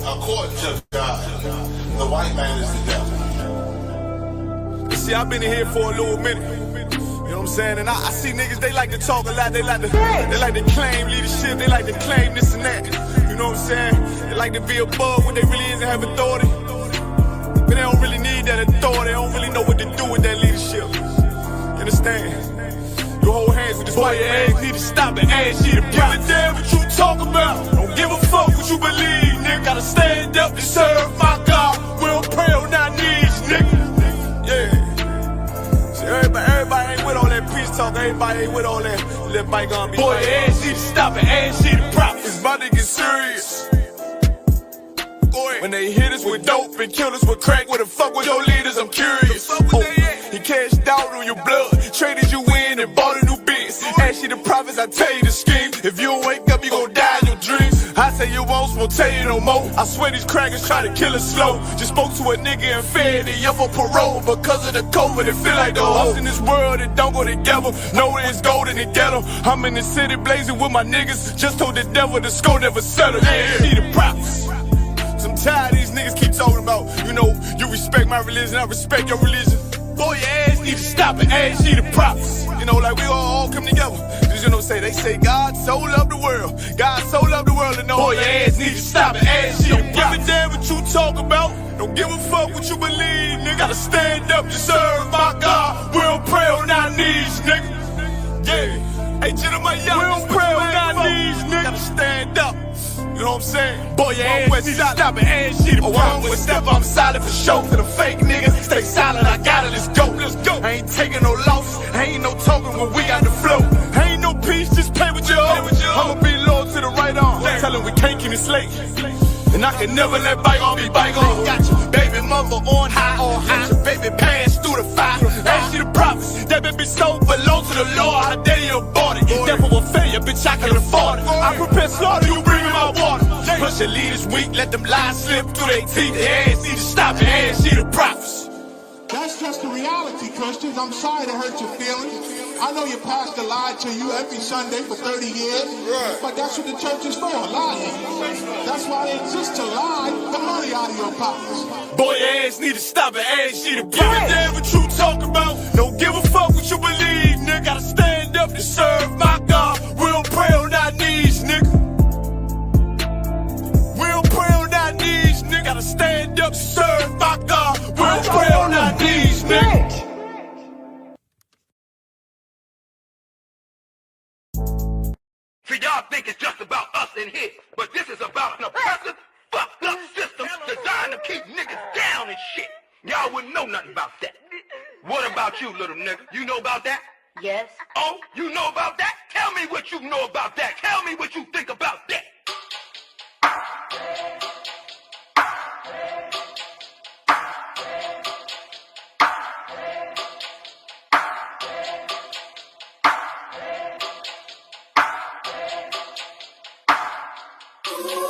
According to God, the white man is the devil. See, I've been in here for a little minute. You know what I'm saying? And I see niggas, they like to talk a lot. They like to claim leadership. They like to claim this and that. You know what I'm saying? They like to be above what they really is and have authority. But they don't really need that authority. They don't really know what to do with that leadership. You understand? You hold hands with this white ass, need to stop it, ass you to give a damn what you talk about. Don't give a fuck what you believe, nigga. Gotta stand up and serve my God. We don't pray on our knees, nigga. Yeah. See, everybody ain't with all that peace talk. Everybody ain't with all that bygone be. Boy, ass you to stop it, ass you to prop. It's about to get serious. When they hit us with dope and kill us with crack, where the fuck with your leaders? I'm curious. He cashed out on your blood, traded you in and bought a new biz. Ask you the prophets, I tell you the scheme. If you don't wake up, you gon' die in your dreams. I say you won't tell you no more. I swear these crackers try to kill us slow. Just spoke to a nigga and fed he up on parole because of the COVID. It feel like the hoes in this world that don't go together. Nowhere is gold in the ghetto. I'm in the city blazing with my niggas. Just told the devil the score never settle. Yeah, see the prophets. I'm tired of these niggas keep talking about, you know, you respect my religion, I respect your religion. Boy, your ass need to stop it, ass need the props. You know, like we all come together. Cause you know, they say God so loved the world. God so loved the world, and know your ass need to stop it, ass need the props. Don't give a damn what you talk about. Don't give a fuck what you believe, nigga. Gotta stand up to serve my God. We don't pray on our knees, nigga. Yeah. Hey, gentlemen, y'all, we don't pray on our knees, nigga. Gotta stand up. You know what I'm saying? Boy, your ass need to stop it, ass shit. Oh, I'm with step, I'm solid for show. To the fake niggas, stay silent, I got it, let's go. Let's go. I ain't taking no loss, ain't no talking when we got the flow. Ain't no peace, just play with your own. I'ma be loyal to the right arm. Tell him we can't keep it slate. And I can never let bygone be bygone. Got your baby mother on high, got your baby pants through the fire. Ask you the prophets, that baby soul belong to the Lord. How dare you abort it? Devil will fail you, bitch, I can afford it. I prepare slaughter, you bring me my water. Push your leaders weak, let them lies slip through their teeth. Their ass need to stop it, ass need the prophets. That's just the reality, Christians. I'm sorry to hurt your feelings. I know your pastor lied to you every Sunday for 30 years, but that's what the church is for, lying. That's why they exist, to lie the money out of your pockets. Boy, your ass need to stop it, ass need to give a damn what you talk about. Don't give a fuck what you believe, nigga. Gotta stand up to serve my God. We don't pray on our knees, nigga. We don't pray on our knees, nigga. Gotta stand up to serve my God. We don't pray on our knees, nigga. See, y'all think it's just about us in here, but this is about an oppressive, fucked up system designed to keep niggas down and shit. Y'all wouldn't know nothing about that. What about you, little nigga? You know about that? Yes. Oh, you know about that? Tell me what you know about that. Tell me what you think about that.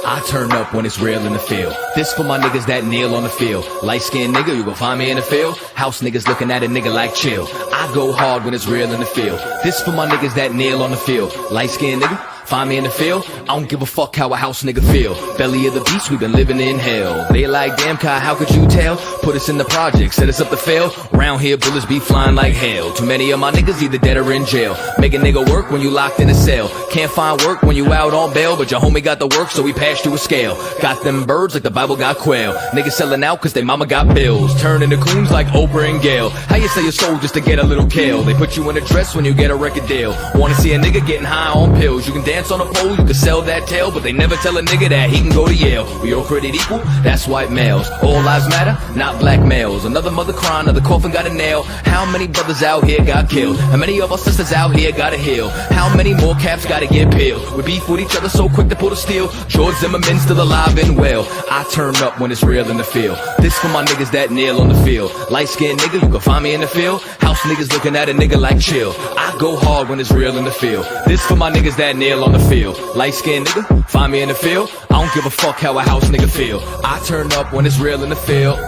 I turn up when it's real in the field. This for my niggas that kneel on the field. Light-skinned nigga, you gon' find me in the field. House niggas looking at a nigga like chill. I go hard when it's real in the field. This for my niggas that kneel on the field. Light-skinned nigga, find me in the field. I don't give a fuck how a house nigga feel. Belly of the beast, we been living in hell. They like, damn Kai, how could you tell? Put us in the project, set us up to fail. Round here, bullets be flying like hell. Too many of my niggas either dead or in jail. Make a nigga work when you locked in a cell. Can't find work when you out on bail, but your homie got the work, so we passed you a scale. Got them birds like the Bible got quail. Niggas selling out cause they mama got bills. Turning the coons like Oprah and Gail. How you sell your soul just to get a little kale? They put you in a dress when you get a record deal. Wanna see a nigga getting high on pills. You can dance on a pole, you can sell that tail, but they never tell a nigga that he can go to Yale. We all created equal, that's white males. All lives matter, not black males. Another mother crying, another coffin got a nail. How many brothers out here got killed? How many of our sisters out here gotta heal? How many more caps gotta get peeled? We beef with each other so quick to pull the steel. George Zimmerman still alive and well. I turn up when it's real in the field. This for my niggas that kneel on the field. Light-skinned nigga, you can find me in the field. House niggas looking at a nigga like chill. I go hard when it's real in the field. This for my niggas that kneel on the field. Light-skinned nigga, find me in the field. I don't give a fuck how a house nigga feel. I turn up when it's real in the field.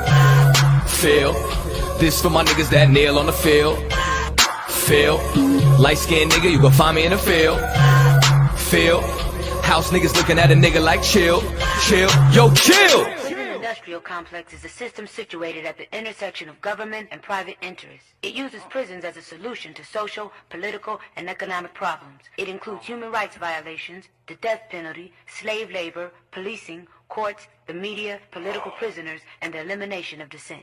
Feel. This for my niggas that kneel on the field. Feel. Light-skinned nigga, you gon' find me in the field. Feel. House niggas looking at a nigga like chill, chill, yo, chill. Prison industrial complex is a system situated at the intersection of government and private interests. It uses prisons as a solution to social, political, and economic problems. It includes human rights violations, the death penalty, slave labor, policing, courts, the media, political prisoners, and the elimination of dissent.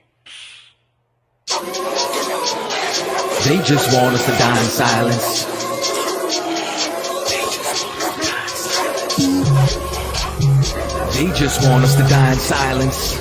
They just want us to die in silence. They just want us to die in silence.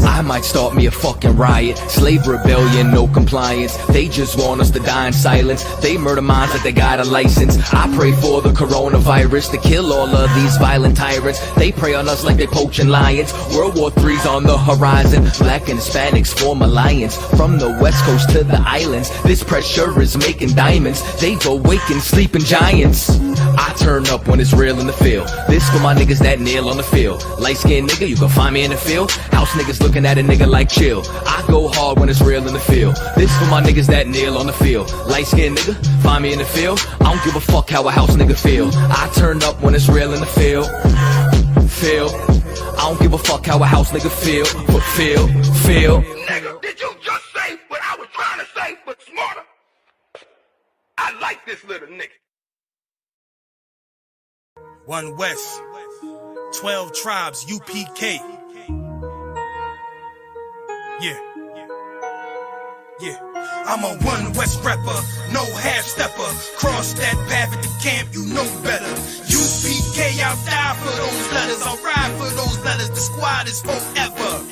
I might start me a fucking riot. Slave rebellion, no compliance. They just want us to die in silence. They murder minds like they got a license. I pray for the coronavirus to kill all of these violent tyrants. They prey on us like they poaching lions. World War III's on the horizon. Black and Hispanics form alliance. From the west coast to the islands, this pressure is making diamonds. They've awakened sleeping giants. I turn up when it's real in the field. This for my niggas that kneel on the field. Light-skinned nigga, you can find me in the field. House niggas looking at a nigga like chill. I go hard when it's real in the field. This for my niggas that kneel on the field. Light-skinned nigga, find me in the field. I don't give a fuck how a house nigga feel. I turn up when it's real in the field. Feel. I don't give a fuck how a house nigga feel. But feel. Nigga, did you just say what I was trying to say, but smarter? I like this little nigga. One West, 12 tribes, UPK. Yeah. I'm a One West rapper, no half stepper. Cross that path at the camp, you know better. UPK, I'll die for those letters. I'll ride for those letters. The squad is forever.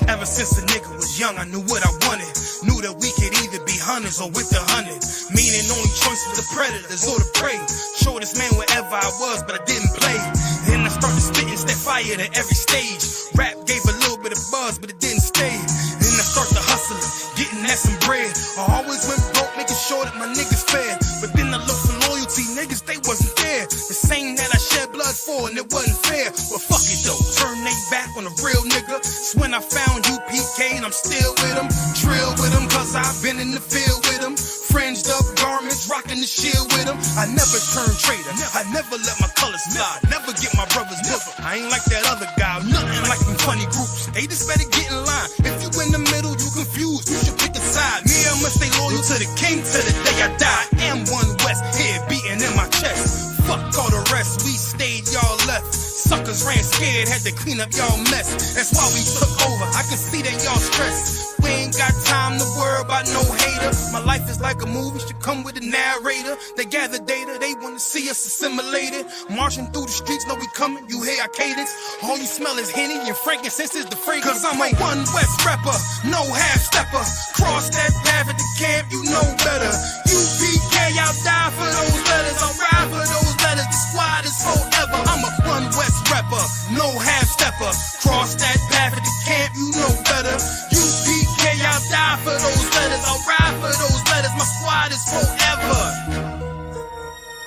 Ever since a nigga was young, I knew what I wanted. Knew that we could either be hunters or with the hunted. Meaning only choice was the predators or the prey. Shortest man wherever I was, but I didn't play. Then I started spitting, step fire to every stage. Rap gave a little bit of buzz, but it didn't stay. Then I started hustling, getting at some bread. I always went broke, making sure that my niggas fed. But then I looked for loyalty, niggas, they wasn't there. The same that I shed blood for, and it wasn't fair. Well, fuck it though, turn they back on a real nigga. It's when I found UPK and I'm still with them. Drill with them, cause I've been in the field with them. Fringed up garments, rocking the shield with them. I never turn traitor, I never let my colors fly. Never get my brother's book. I ain't like that other guy, nothing like them funny groups. They just better get in line. If you in the middle, you confused, you should pick a side. Me, I must stay loyal to the king till the day I die. I am One West, head beating in my chest. Fuck all the rest, we stayed, y'all left. Suckers ran scared, had to clean up y'all mess. That's why we took over, I can see that y'all stressed. We ain't got time to worry about no hater. My life is like a movie, should come with a narrator. They gather data, they wanna see us assimilated. Marching through the streets, know we coming, you hear our cadence. All you smell is Henny and frankincense is the fragrance. Cause I'm a One West rapper, no half stepper. Cross that path at the camp, you know better. UPK, I'll die for those letters, I'll ride for those letters. The squad is forever. I'm a One West rapper, no half stepper. Cross that path at the camp, you know better. UPK, I'll die for those letters, I'll ride for those letters. My squad is forever.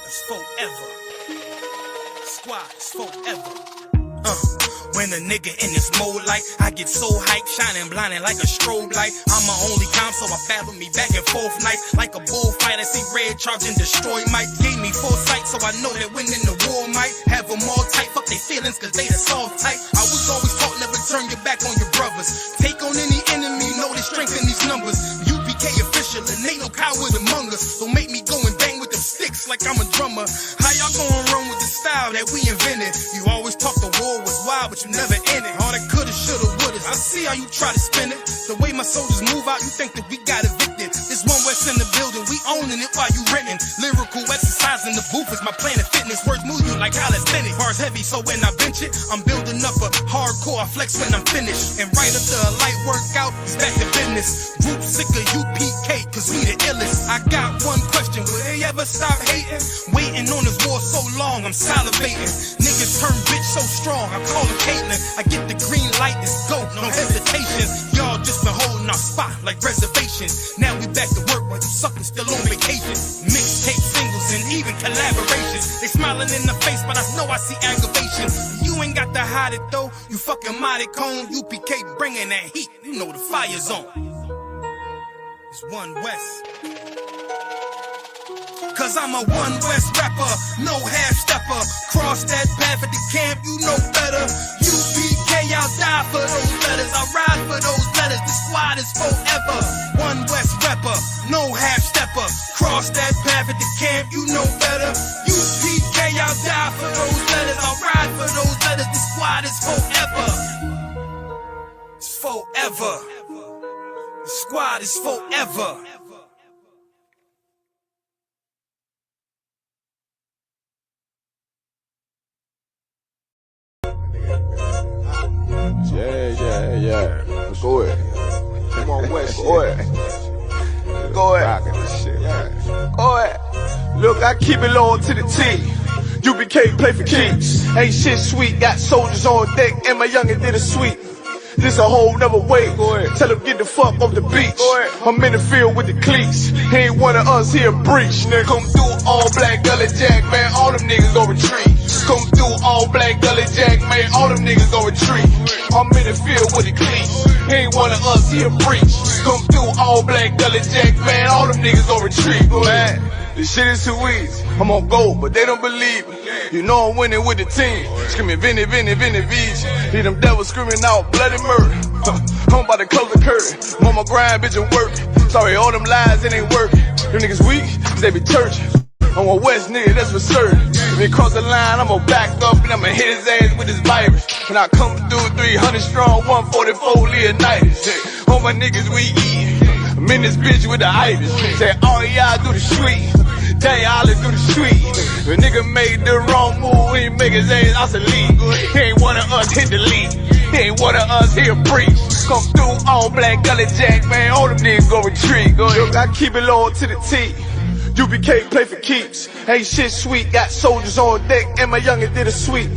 It's forever. Squad is forever. When a nigga in this mode like I get so hyped, shining blinding like a strobe light. I'm my only comp, so I battle me back and forth night. Like a bullfight, I see red charge and destroy Mike. Gave me foresight, so I know that winning the war might have them all tight. Fuck they feelings, cause they the soft type. I was always taught never turn your back on your brothers. Take on any enemy, know the strength in these numbers. UPK official, and ain't no coward among us. Don't make me go and bang with them sticks like I'm a drummer. How y'all gonna run with the style that we invented? You always talk the war was wild, but you never in it. All that coulda, shoulda, woulda. I see how you try to spin it. The way my soldiers move out, you think that we got evicted. There's One West in the building, we owning it while you renting. Lyrical exercise in the booth is my Planet Fitness. Words move you like calisthenics. Bars heavy, so when I bench it, I'm building up a hardcore. I flex when I'm finished. And right after a light workout, it's back to business. Group sick of UPK, cause we the illest. I got one question, will they ever stop hating? Waiting on this war so long, I'm salivating. Niggas turn bitch so strong, I call her Caitlyn. I get the green light, it's go, no hesitation. Y'all just been holding our spot like reservations. Now we back to work while you suckers still on vacation. Mixtape singles and even collaborations. They smiling in the face, but I know I see aggravation. You ain't got to hide it though, you fucking mighty cone. UPK bringing that heat, you know the fire's on. It's One West. Cause I'm a One West rapper, no half stepper. Cross that path at the camp, you know better. UPK, I'll die for those letters. I ride for those letters, the squad is forever. One West rapper, no half stepper. Cross that path at the camp, you know better. UPK, I'll die for those letters. I'll ride for those letters, the squad is forever. It's forever. The squad is forever. Yeah. Go ahead. Come on, West. Go ahead. Go ahead. Go ahead. Look, I keep it low to the T. UBK play for keeps. Ain't shit sweet. Got soldiers on deck, and my youngin' did a sweep. This a whole nother way. Tell him get the fuck off the beach. I'm in the field with the cleats. He ain't one of us here breach. Nigga, come through all black gully jack, man. All them niggas gon' retreat. Come through all black gully jack, man. All them niggas gon' retreat. I'm in the field with the cleats. He ain't one of us here breach. Come through all black gully jack, man. All them niggas gon' retreat. Man, this shit is too easy. I'm on gold, but they don't believe it. You know I'm winning with the team. Screaming Vinny, Vinny, Vinny, Vici. Hear them devils screaming out bloody murder. I'm about to close the curtain. Mama grind, bitch, and work. Sorry, all them lies, it ain't working. Them niggas weak, cause they be churching. I'm a West nigga, that's for certain. If he cross the line, I'ma back up and I'ma hit his ass with this virus. When I come through 300 strong, 144 Leonidas. All my niggas we eat. I'm in this bitch with the itis. Say all y'all do the sweet. Tell y'all to do the sweet. If a nigga made the wrong move, he make his ass obsolete. He ain't one of us hit the lead. He ain't one of us here preach. Come through all black gully jack, man. All them niggas go retreat. Look, I keep it low to the T. UBK play for keeps. Ain't shit sweet. Got soldiers on deck, and my youngin' did a sweep.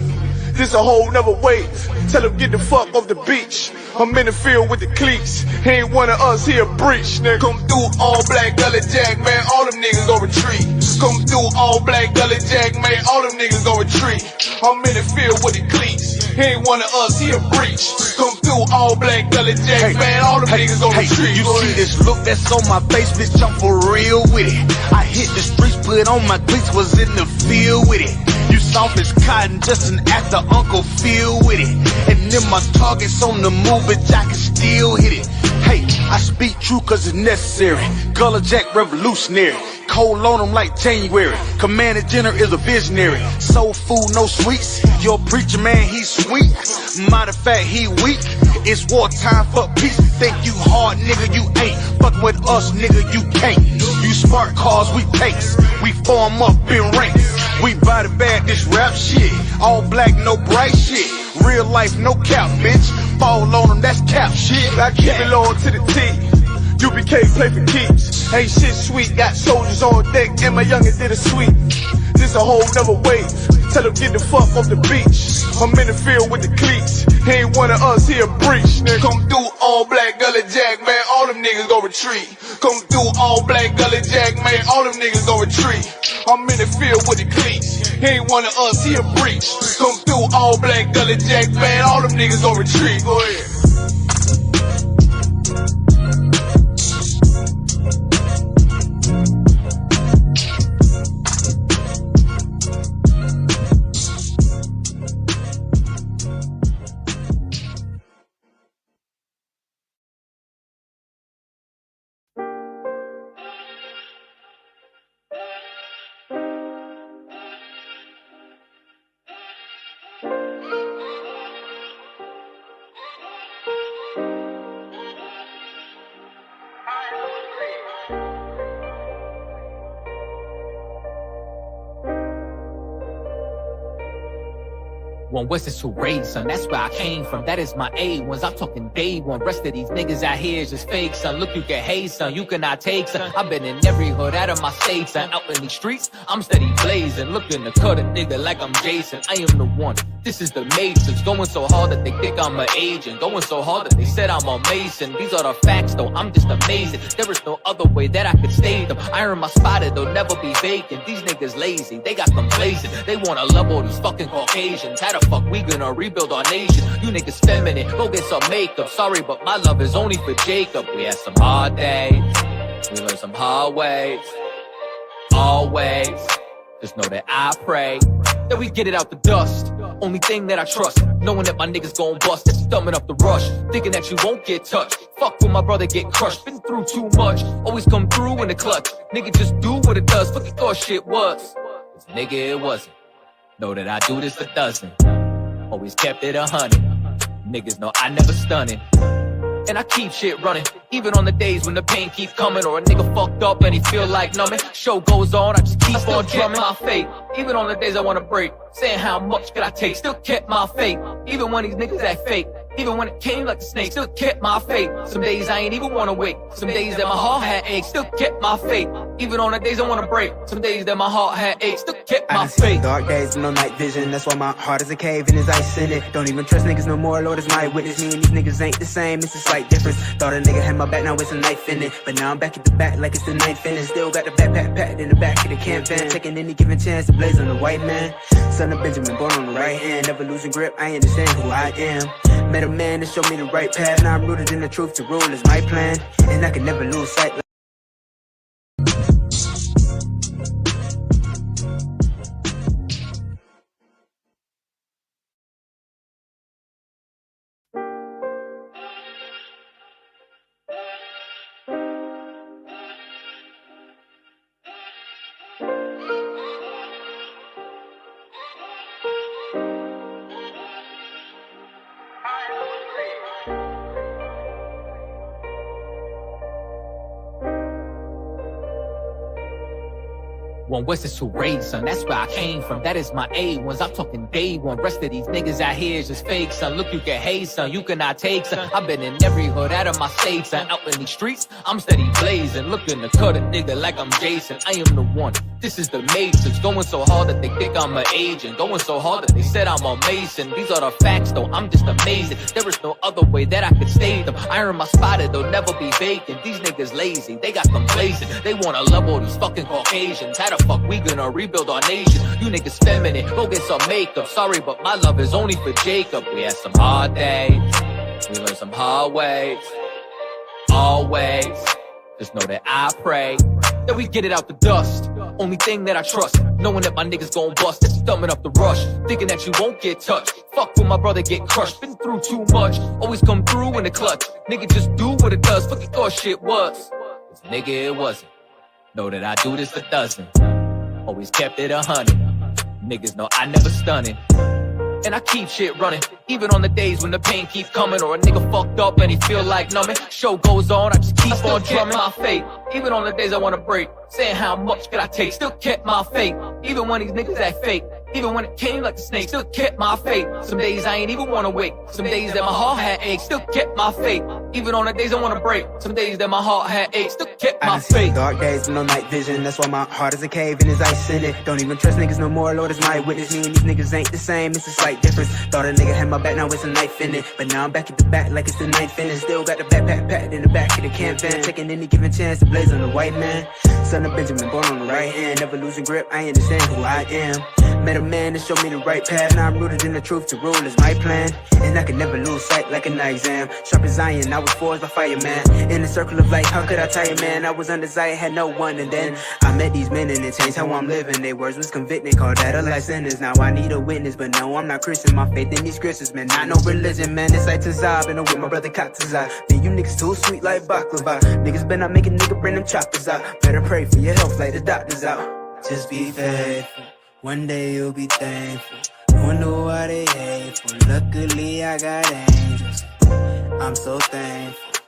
This a whole nother wave. Tell him get the fuck off the beach. I'm in the field with the cleats. He ain't one of us here breach. Nigga, come through all black gully jack, man. All them niggas gon' retreat. Come through all black gully jack, man. All them niggas gon' retreat. I'm in the field with the cleats. He ain't one of us here breach. Come through all black gully jack, man. All them niggas gon' retreat. You see this look that's on my face, bitch, I'm for real with it. I hit the streets, put on my cleats, was in the field with it. You soft as cotton, just an actor, Uncle Phil with it. And then my target's on the move, but I can still hit it. Hey, I speak true cause it's necessary. Gullah Jack revolutionary. Cold on them like January. Commander General is a visionary. Soul food, no sweets. Your preacher man, he's sweet. Matter of fact, he weak. It's wartime for peace. Think you hard, nigga, you ain't. Fuck with us, nigga, you can't. You smart cars, we tanks. We form up in ranks. We body bag this rap shit. All black, no bright shit. Real life, no cap, bitch. Fall on them, that's cap shit. I keep it low to the T. UBK play for keeps. Ain't shit sweet. Got soldiers on deck, and my youngin' did a sweep. This a whole nother wave. Tell him get the fuck off the beach. I'm in the field with the cleats. He ain't one of us here breach. Nigga, come through all black gully jack, man. All them niggas gon' retreat. Come through all black gully jack, man. All them niggas gon' retreat. I'm in the field with the cleats. He ain't one of us here breach. Come through all black gully jack, man. All them niggas gon' retreat. Go ahead. One West is to raise, son, that's where I came from. That is my A1s, I'm talking day one. Rest of these niggas out here is just fake, son. Look, you can hate, son, you cannot take, son. I've been in every hood out of my state, son. Out in these streets, I'm steady blazing. Looking to cut a nigga like I'm Jason. I am the one, this is the Matrix. Going so hard that they think I'm an agent. Going so hard that they said I'm a Mason. These are the facts, though, I'm just amazing. There is no other way that I could stay them. Iron my spotted, they'll never be vacant. These niggas lazy, they got complacent. They wanna level these fucking Caucasians. How the fuck we gonna rebuild our nation? You niggas feminine, go get some makeup. Sorry, but my love is only for Jacob. We had some hard days, we learned some hard ways. Always always. Just know that I pray that we get it out the dust. Only thing that I trust, knowing that my niggas gon' bust. That's thumbing up the rush, thinking that you won't get touched. Fuck when my brother get crushed, been through too much. Always come through in the clutch. Nigga just do what it does, fuck you thought shit was. Cause nigga it wasn't. Know that I do this a dozen. Always kept it 100. Niggas know I never stunning. And I keep shit running, even on the days when the pain keep coming, or a nigga fucked up and he feel like numbing. Show goes on, I just keep on drumming my faith. Even on the days I wanna break, saying how much could I take, still kept my faith. Even when these niggas act fake, even when it came like a snake, still kept my faith. Some days I ain't even wanna wake, some days that my heart had aches, still kept my faith. Even on the days I wanna break, some days that my heart had aches, still kept my faith. Dark days with no night vision, that's why my heart is a cave and there's ice in it. Don't even trust niggas no more, Lord is my witness. Me and these niggas ain't the same, it's a slight difference. Thought a nigga had my back, now it's a knife in it. But now I'm back at the back like it's the ninth inning. Still got the backpack packed in the back of the camp van, taking any given chance to blaze on the white man. Son of Benjamin, born on the right hand, never losing grip, I understand who I am. Met a man to show me the right path, now I'm rooted in the truth, to rule is my plan. And I can never lose sight. One West is who raised, son, that's where I came from. That is my A1s, I'm talking day one. Rest of these niggas out here is just fake, son. Look, you can hate, son, you cannot take, son. I've been in every hood out of my state, son. Out in these streets, I'm steady blazing. Looking to cut a nigga like I'm Jason. I am the one, this is the Matrix. Going so hard that they think I'm an agent. Going so hard that they said I'm a Mason. These are the facts, though, I'm just amazing. There is no other way that I could stay them. Iron my spot, it'll never be vacant. These niggas lazy, they got complacent. They wanna level these fucking Caucasians. How the fuck we gonna rebuild our nation? You niggas feminine, go get some makeup. Sorry, but my love is only for Jacob. We had some hard days, we learned some hard ways. Always, just know that I pray that we get it out the dust. Only thing that I trust, knowing that my niggas gon' bust. That's thumbing up the rush, thinking that you won't get touched. Fuck when my brother get crushed, been through too much. Always come through in the clutch. Nigga just do what it does, fuck you thought shit was. Cause nigga it wasn't. Know that I do this a dozen. Always kept it 100. Niggas know I never stunning. And I keep shit running, even on the days when the pain keep coming, or a nigga fucked up and he feel like numbing. Show goes on, I just keep on drumming my faith. Even on the days I wanna break, saying how much could I take, still kept my faith. Even when these niggas act fake, even when it came like a snake, still kept my faith. Some days I ain't even wanna wake, some days that my heart had aches, still kept my faith. Even on the days I wanna break, some days that my heart had aches, still kept my faith. Dark days with no night vision, that's why my heart is a cave and there's ice in it. Don't even trust niggas no more, Lord is my witness. Me and these niggas ain't the same, it's a slight difference. Thought a nigga had my back, now it's a knife in it. But now I'm back at the back like it's the ninth inning. Still got the backpack packed in the back of the camp van, taking any given chance to blaze on the white man. Son of Benjamin, born on the right hand, never losing grip, I understand who I am. Met a man to show me the right path, now I'm rooted in the truth, to rule is my plan. And I can never lose sight like an exam. Sharp as iron, I was forged by fireman. In the circle of life, how could I tire, man? I was undesired, had no one, and then I met these men and it changed how I'm living. Their words was convicting, called that a life sentence. Now I need a witness, but no, I'm not Christian. My faith in these scriptures, man, not no religion, man. It's like Tazab, and I'm with my brother Katazai. Man, you niggas too sweet like baklava. Niggas better not make a nigga bring them choppers out. Better pray for your health like the doctors out. Just be faithful, one day you'll be thankful. Wonder why they hateful. Luckily I got angels. I'm so thankful.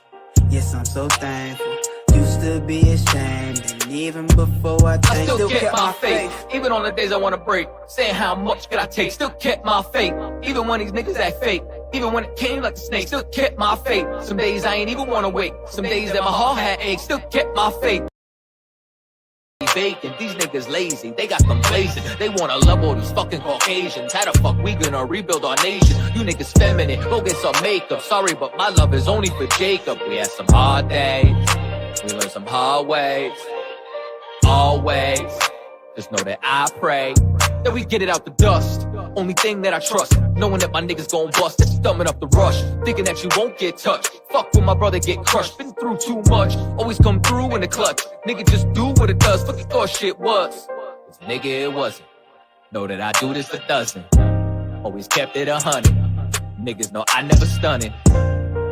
Yes, I'm so thankful. Used to be ashamed, and even before I think, still kept my faith. Even on the days I wanna break, saying how much could I take, still kept my faith. Even when these niggas act fake, even when it came like a snake, still kept my faith. Some days I ain't even wanna wake, some days that my heart had aches, still kept my faith. Bacon, these niggas lazy, they got complacent. They wanna level these fucking Caucasians. How the fuck we gonna rebuild our nation? You niggas feminine, go get some makeup. Sorry, but my love is only for Jacob. We had some hard days, we learned some hard ways. Always, just know that I pray that we get it out the dust. Only thing that I trust, knowing that my niggas gon' bust. That's thumbing up the rush, thinking that you won't get touched. Fuck when my brother get crushed, been through too much. Always come through in the clutch. Nigga just do what it does. Fuck you thought shit was. 'Cause nigga, it wasn't. Know that I do this a dozen. Always kept it 100. Niggas know I never stunning.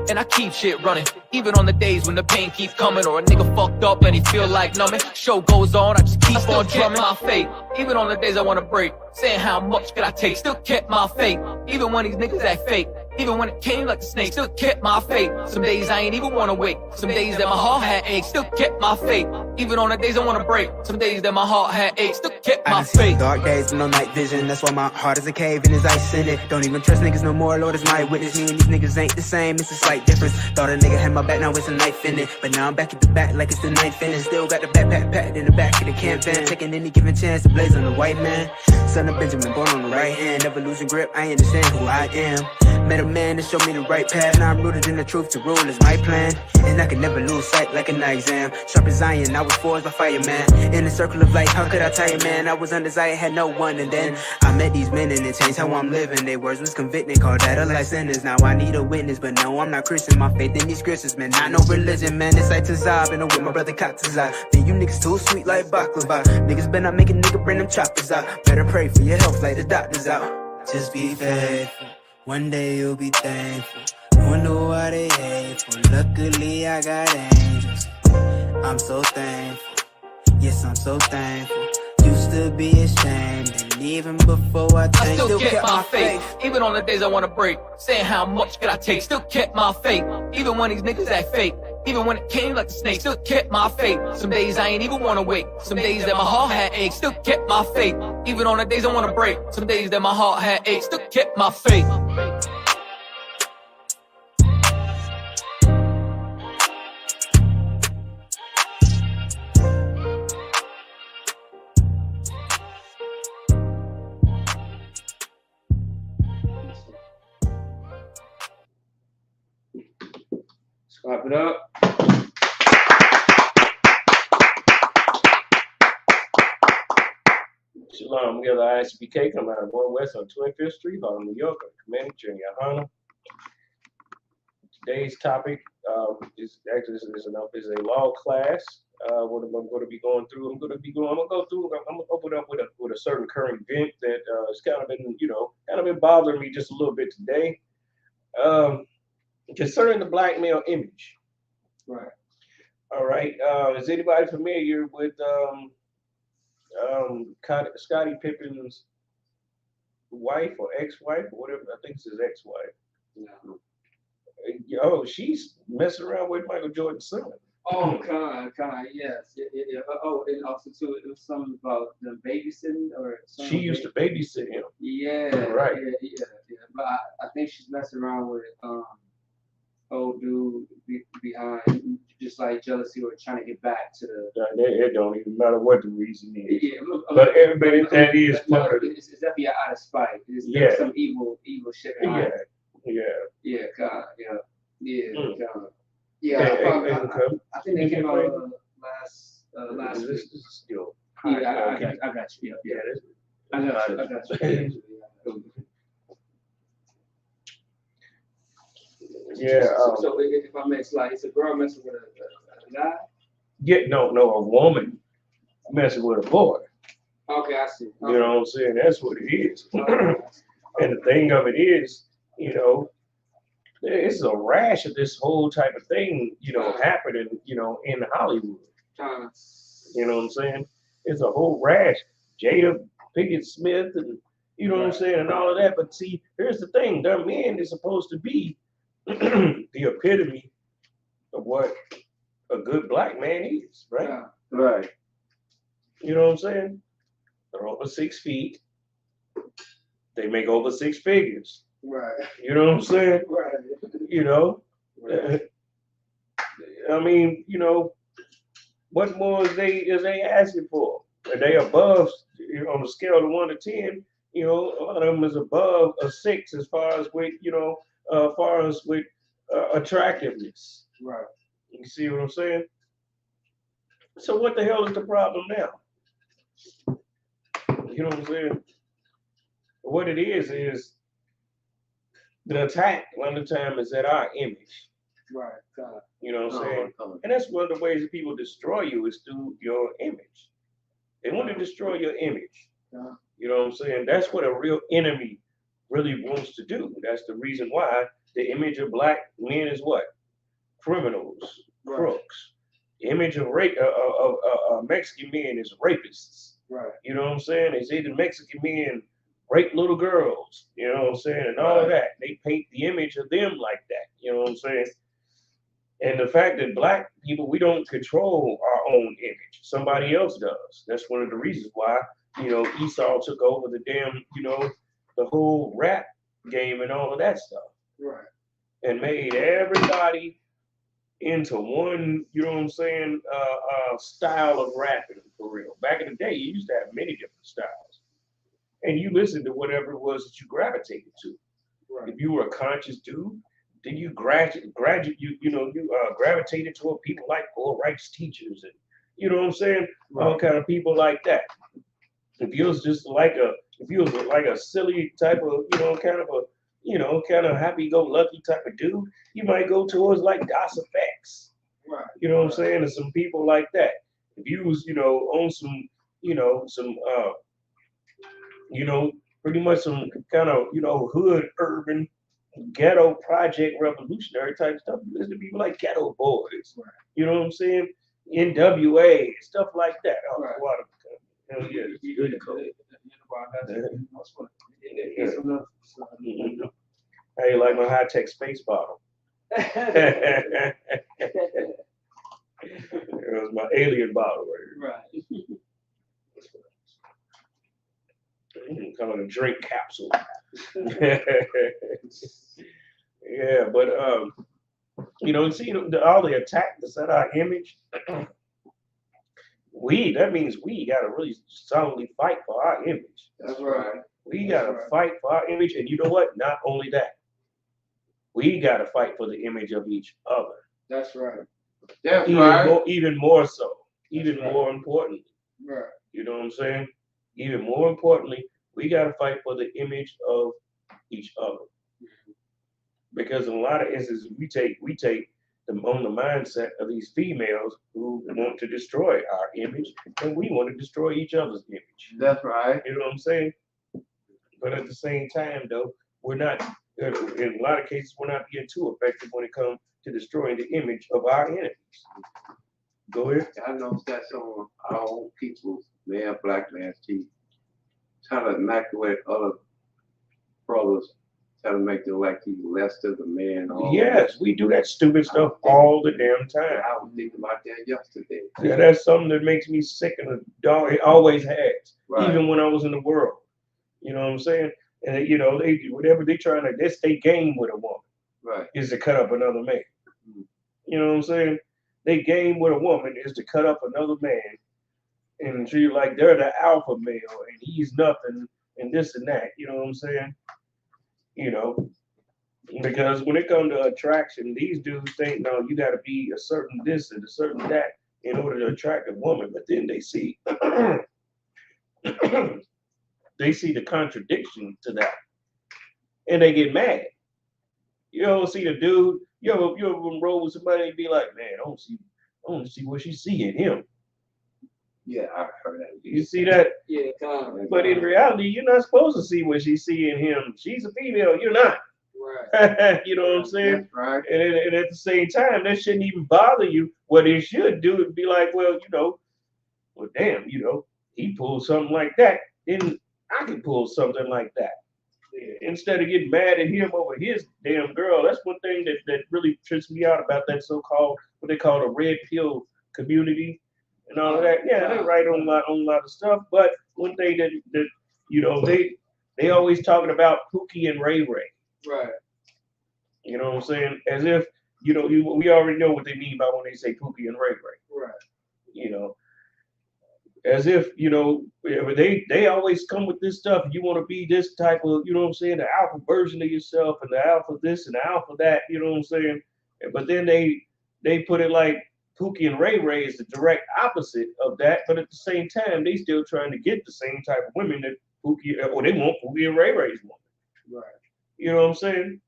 And I keep shit running, even on the days when the pain keep coming, or a nigga fucked up and he feel like numbing. Show goes on, I just keep on drumming my fate. Even on the days I wanna break, saying how much could I take, still kept my faith. Even when these niggas act fake, even when it came like a snake, still kept my faith. Some days I ain't even wanna wake, some days that my heart had aches, still kept my faith. Even on the days I wanna break, some days that my heart had aches, still kept my faith. Dark days with no night vision, that's why my heart is a cave and his ice in it. Don't even trust niggas no more, Lord is my witness. Me and these niggas ain't the same, it's a slight difference. Thought a nigga had my back, now it's a knife in it. But now I'm back at the back like it's the ninth inning. Still got the backpack packed in the back of the camp van, taking any given chance to blaze on the white man. Son of Benjamin, born on the right hand, never losing grip, I understand who I am. Met a man that showed me the right path, now I'm rooted in the truth, to rule is my plan. And I can never lose sight like an exam. Sharp as iron, I was forged by fire, man. In the circle of life, how could I tire, man? I was undesired, had no one, and then I met these men and it changed how I'm living. Their words was convicting, called that a life sentence. Now I need a witness, but no, I'm not Christian. My faith in these scriptures, man, not no religion, man. It's like Tazab, and I'm with my brother Katazab. Man, you niggas too sweet like baklava. Niggas better not make a nigga bring them choppers out. Better pray for your health like the doctors out. Just be faithful, one day you'll be thankful. Wonder why they hateful. Luckily I got angels. I'm so thankful. Yes, I'm so thankful. Used to be ashamed, and even before I changed, still kept my faith. Even on the days I wanna break, saying how much could I take, still kept my faith. Even when these niggas act fake, even when it came like a snake, still kept my faith. Some days I ain't even wanna wake, some days that my heart had aches, still kept my faith. Even on the days I wanna break, some days that my heart had aches, still kept my faith. Clap it up. Shalom, we are the ISBK coming out of 1 West on 25th Street, Harlem, New York. I'm Commander Junior Hana. Today's topic is a law class. What I'm going to be going through, I'm going to open up with a certain current event that has kind of been bothering me just a little bit today. Concerning the black male image. Right. All right. Is anybody familiar with Scottie Pippen's wife or ex-wife or whatever? I think it's his ex-wife. No. Oh, she's messing around with Michael Jordan's son. Oh, kind of, yes. Yeah. Oh, and also too, it was something about them babysitting or something. She used to babysit him. Yeah. Right. Yeah. But I think she's messing around with old dude behind, just like jealousy or trying to get back to the. It don't even matter what the reason is. Yeah, but everybody that is part of it. It's definitely out of spite. It's some evil shit behind it. Yeah, God, I think they came out last week. Still. I got you. I got you. Yeah. So if I mess, like, it's a girl messing with a guy? Yeah, no, a woman messing with a boy. Okay, I see. You know what I'm saying? That's what it is. And the thing of it is, it's a rash of this whole type of thing, happening, in Hollywood. You know what I'm saying? It's a whole rash. Jada Pinkett Smith and, you know what I'm saying, and all of that. But see, here's the thing. Their man is supposed to be the epitome of what a good black man is, right? Yeah. Right. You know what I'm saying? They're over 6 feet. They make over 6 figures. Right. You know what I'm saying? Right. Right. I mean, what more is they asking for? Are they above, on the scale of 1 to 10? A lot of them is above a 6 as far as with, attractiveness. Right. You see what I'm saying? So what the hell is the problem now? You know what I'm saying? What it is the attack a lot of the time is at our image. Right. You know what I'm saying? And that's one of the ways that people destroy you is through your image. They want to destroy your image. You know what I'm saying? That's what a real enemy really wants to do. That's the reason why the image of black men is what? Criminals, crooks. The image of Mexican men is rapists. Right. You know what I'm saying? They say the Mexican men rape little girls. You know what I'm saying? And all of that. They paint the image of them like that. You know what I'm saying? And the fact that black people, we don't control our own image. Somebody else does. That's one of the reasons why, Esau took over the damn, the whole rap game and all of that stuff. Right. And made everybody into one, style of rapping for real. Back in the day, you used to have many different styles. And you listened to whatever it was that you gravitated to. Right. If you were a conscious dude, then you gravitated toward people like poor rights teachers and all kind of people like that. If you was just like a silly type of kind of happy-go-lucky type of dude, you might go towards like Das Effects. Right. You know what I'm saying? And some people like that. If you was on pretty much some kind of hood urban ghetto project revolutionary type stuff. You listen to people like Ghetto Boys. Right. You know what I'm saying? NWA, stuff like that. Oh, right. Hell yeah, it's good code. How you like my high-tech space bottle? It was my alien bottle. Right. Kind of a drink capsule. Yeah, but see all the attack that's at our image. That means we gotta really solidly fight for our image. That's right. We gotta fight for our image, and you know what? Not only that, we gotta fight for the image of each other. That's right. Even more so. Even more importantly. Right. You know what I'm saying? Even more importantly, we gotta fight for the image of each other. Because in a lot of instances, we take on the mindset of these females who want to destroy our image, and we want to destroy each other's image. That's right. You know what I'm saying? But at the same time, though, we're not. In a lot of cases, we're not being too effective when it comes to destroying the image of our enemies. Go ahead. I noticed that's on our own people's black man's teeth. Trying to evacuate other brothers, trying to make them like he's less than the man. Yes, we do that stupid stuff all the damn time. I was thinking about that yesterday. Yeah, that's something that makes me sick in the dog. It always has, Right. even when I was in the world. You know what I'm saying? And they whatever they trying to, that's their game with a woman. Right. Is to cut up another man. You know what I'm saying? They game with a woman is to cut up another man, and treat like they're the alpha male and he's nothing and this and that. You know what I'm saying? Because when it comes to attraction, these dudes think, no, you got to be a certain this and a certain that in order to attract a woman. But then they see the contradiction to that, and they get mad. You ever see the dude? You ever roll with somebody and be like, man, I don't see what she see in him. Yeah, I heard that. You see that? Yeah, But in reality, you're not supposed to see what she see in him. She's a female. You're not. Right. You know what I'm saying? That's right. And at the same time, that shouldn't even bother you. What it should do is be like, well, damn, he pulled something like that. Then I can pull something like that. Instead of getting mad at him over his damn girl. That's one thing that really trips me out about that so-called, what they call the red pill community and all of that. Yeah, they write on a lot of stuff. But one thing that they always talking about Pookie and Ray Ray. Right. You know what I'm saying? As if, we already know what they mean by when they say Pookie and Ray Ray. Right. As if, they always come with this stuff. You want to be this type of, the alpha version of yourself and the alpha this and the alpha that, you know what I'm saying? But then they put it like Pookie and Ray Ray is the direct opposite of that. But at the same time, they still trying to get the same type of women that they want Pookie and Ray Ray's woman. Right. You know what I'm saying?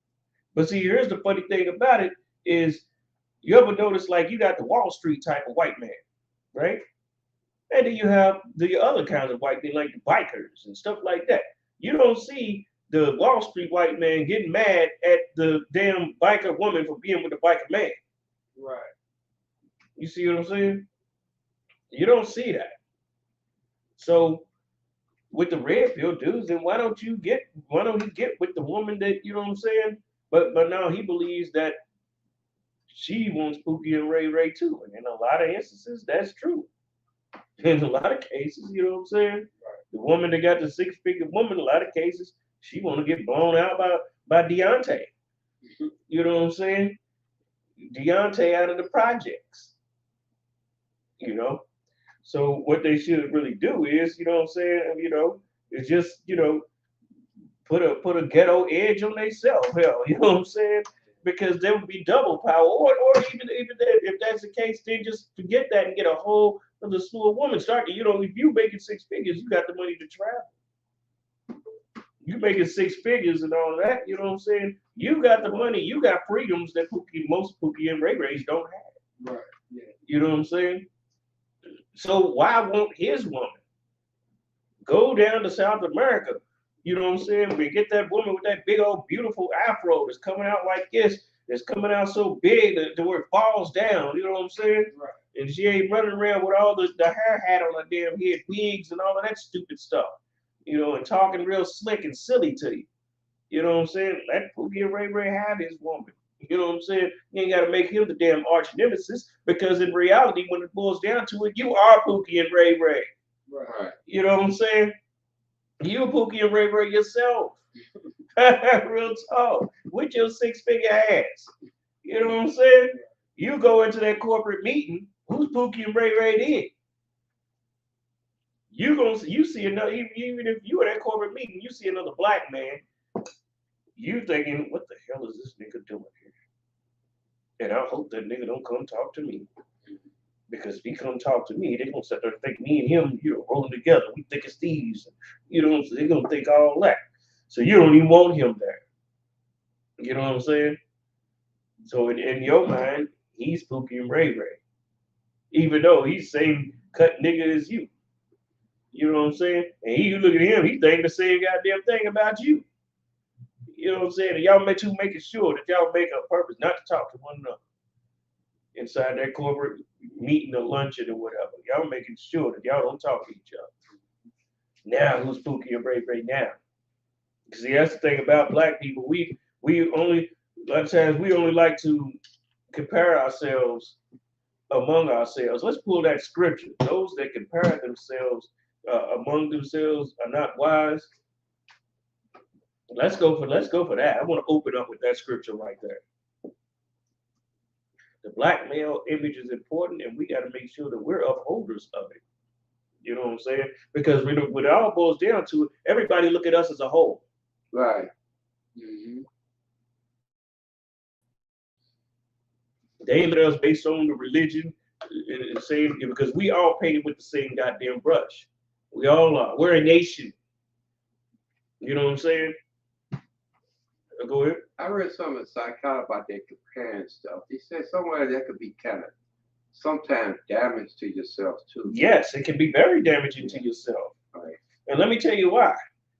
But see, here's the funny thing about it is You ever notice, like, you got the Wall Street type of white man, right? And then you have the other kinds of white men, like the bikers and stuff like that. You don't see the Wall Street white man getting mad at the damn biker woman for being with the biker man. Right. You see what I'm saying? You don't see that. So with the red pill dudes, then why don't he get with the woman that, you know what I'm saying? But now he believes that she wants Pookie and Ray Ray too. And in a lot of instances, that's true. In a lot of cases, you know what I'm saying? Right. The woman that got the 6-figure woman, a lot of cases, she want to get blown out by Deontay. You know what I'm saying? Deontay out of the projects. You know? So what they should really do is, you know what I'm saying, you know, is just, you know, put a ghetto edge on themselves. Hell, you know what I'm saying? Because there would be double power, or even if that's the case, then just forget that and get a whole other slew of women. Start to, you know, if you making 6 figures, you got the money to travel. You making 6 figures and all that, you know what I'm saying? You got the money, you got freedoms that most Pookie and Ray Rays don't have. Right. Yeah. You know what I'm saying? So why won't his woman go down to South America? You know what I'm saying? We get that woman with that big old beautiful afro that's coming out like this, that's coming out so big that where it falls down. You know what I'm saying? Right. And she ain't running around with all the hair hat on her damn head, wigs and all of that stupid stuff. You know, and talking real slick and silly to you. You know what I'm saying? Let Pookie and Ray Ray have his woman. You know what I'm saying? You ain't got to make him the damn arch nemesis, because in reality, when it boils down to it, you are Pookie and Ray Ray. Right. You know what I'm saying? You Pookie and Ray Ray yourself. Real talk. With your 6-figure ass. You know what I'm saying? You go into that corporate meeting, who's Pookie and Ray Ray then? You see another, even if you at that corporate meeting, you see another black man, you thinking, what the hell is this nigga doing here? And I hope that nigga don't come talk to me. Because if he come talk to me, they gonna sit there and think me and him, you know, rolling together. We think it's thieves. You know, so they gonna think all that. So you don't even want him there. You know what I'm saying? So in your mind, he's Pookie and Ray Ray. Even though he's the same cut nigga as you. You know what I'm saying? And you look at him, he think the same goddamn thing about you. You know what I'm saying? And y'all making sure that y'all make a purpose not to talk to one another inside that corporate meeting or luncheon or whatever. Y'all making sure that y'all don't talk to each other. Now, who's Pookie and Ray Ray now? See, that's the thing about black people. We only, a lot of times, we only like to compare ourselves among ourselves. Let's pull that scripture. Those that compare themselves among themselves are not wise. Let's go for that. I want to open up with that scripture right there. The black male image is important, and we got to make sure that we're upholders of it. You know what I'm saying? Because when it all boils down to it, everybody look at us as a whole. Right. Mm-hmm. They aim at us based on the religion, and saying, because we all painted with the same goddamn brush. We all are. We're a nation. You know what I'm saying? Go ahead. I read some of the psychology about that comparing stuff. He said somewhere that could be kind of sometimes damage to yourself too. Yes, it can be very damaging to yourself. Right. And let me tell you why.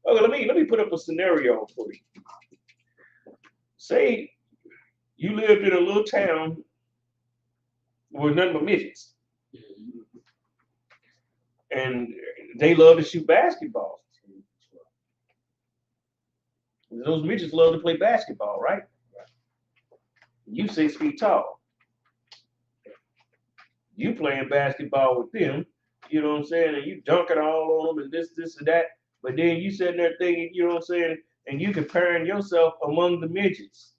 Okay, let me put up a scenario for you. Say you lived in a little town with nothing but midgets. And they love to shoot basketball. Those midgets love to play basketball, right? You 6 feet tall. You playing basketball with them, you know what I'm saying? And you dunking all on them and this and that. But then you sitting there thinking, you know what I'm saying? And you comparing yourself among the midgets.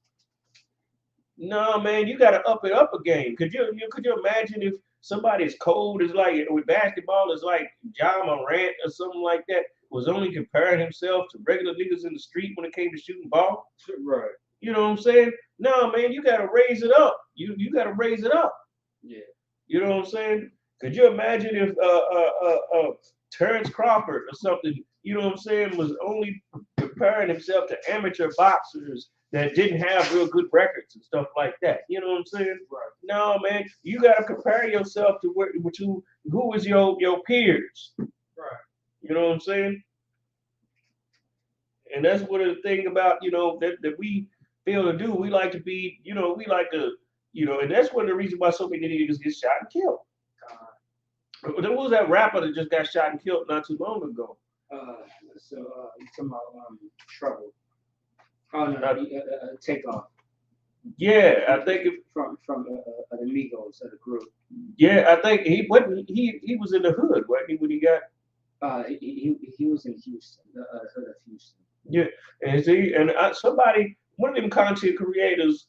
No, man, you got to up it up a game. Could you imagine if somebody as cold as like with basketball is like Ja Morant or something like that was only comparing himself to regular niggas in the street when it came to shooting ball? Right. You know what I'm saying? No, man, you got to raise it up. You got to raise it up. Yeah. You know what I'm saying? Could you imagine if Terrence Crawford or something, you know what I'm saying, was only comparing himself to amateur boxers that didn't have real good records and stuff like that. You know what I'm saying? Right. No, man, you gotta compare yourself to who is your peers. Right. You know what I'm saying? And that's what the thing about, that we fail to do. We like to be, we like to, and that's one of the reasons why so many niggas get shot and killed. There was that rapper that just got shot and killed not too long ago. You're talking about Trouble. Oh no, Takeoff. Yeah, I think from the Migos of the group. Yeah, I think he was in the hood, wasn't he, when he got? He was in Houston, the hood of Houston. Yeah, and see, and one of them content creators,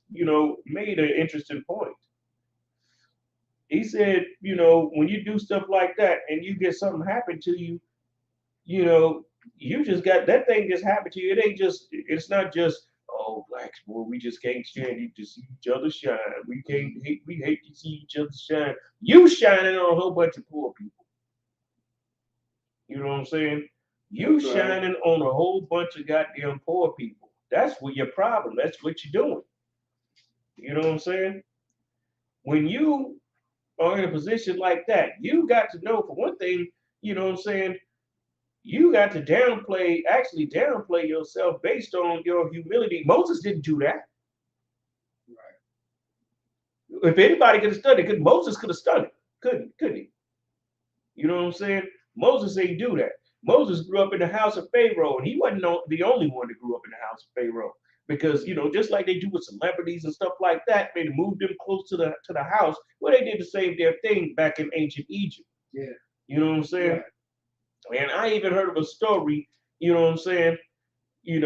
made an interesting point. He said, when you do stuff like that and you get something happen to you, you just got that thing just happened to you. It's not just, oh, blacks, boy, we just can't stand to see each other shine. We hate to see each other shine. You shining on a whole bunch of poor people. You know what I'm saying? You shining on a whole bunch of goddamn poor people. That's what your problem. That's what you're doing. You know what I'm saying? When you are in a position like that, you got to know, for one thing, you know what I'm saying, you got to downplay yourself based on your humility. Moses didn't do that. Right. If anybody could have studied, Moses could have studied, couldn't he? You know what I'm saying? Moses ain't do that. Moses grew up in the house of Pharaoh, and he wasn't the only one that grew up in the house of Pharaoh. Because, just like they do with celebrities and stuff like that, they moved them close to the house. Well, they did the same damn thing back in ancient Egypt. Yeah. You know what I'm saying? Right. And I even heard of a story, you know what I'm saying? And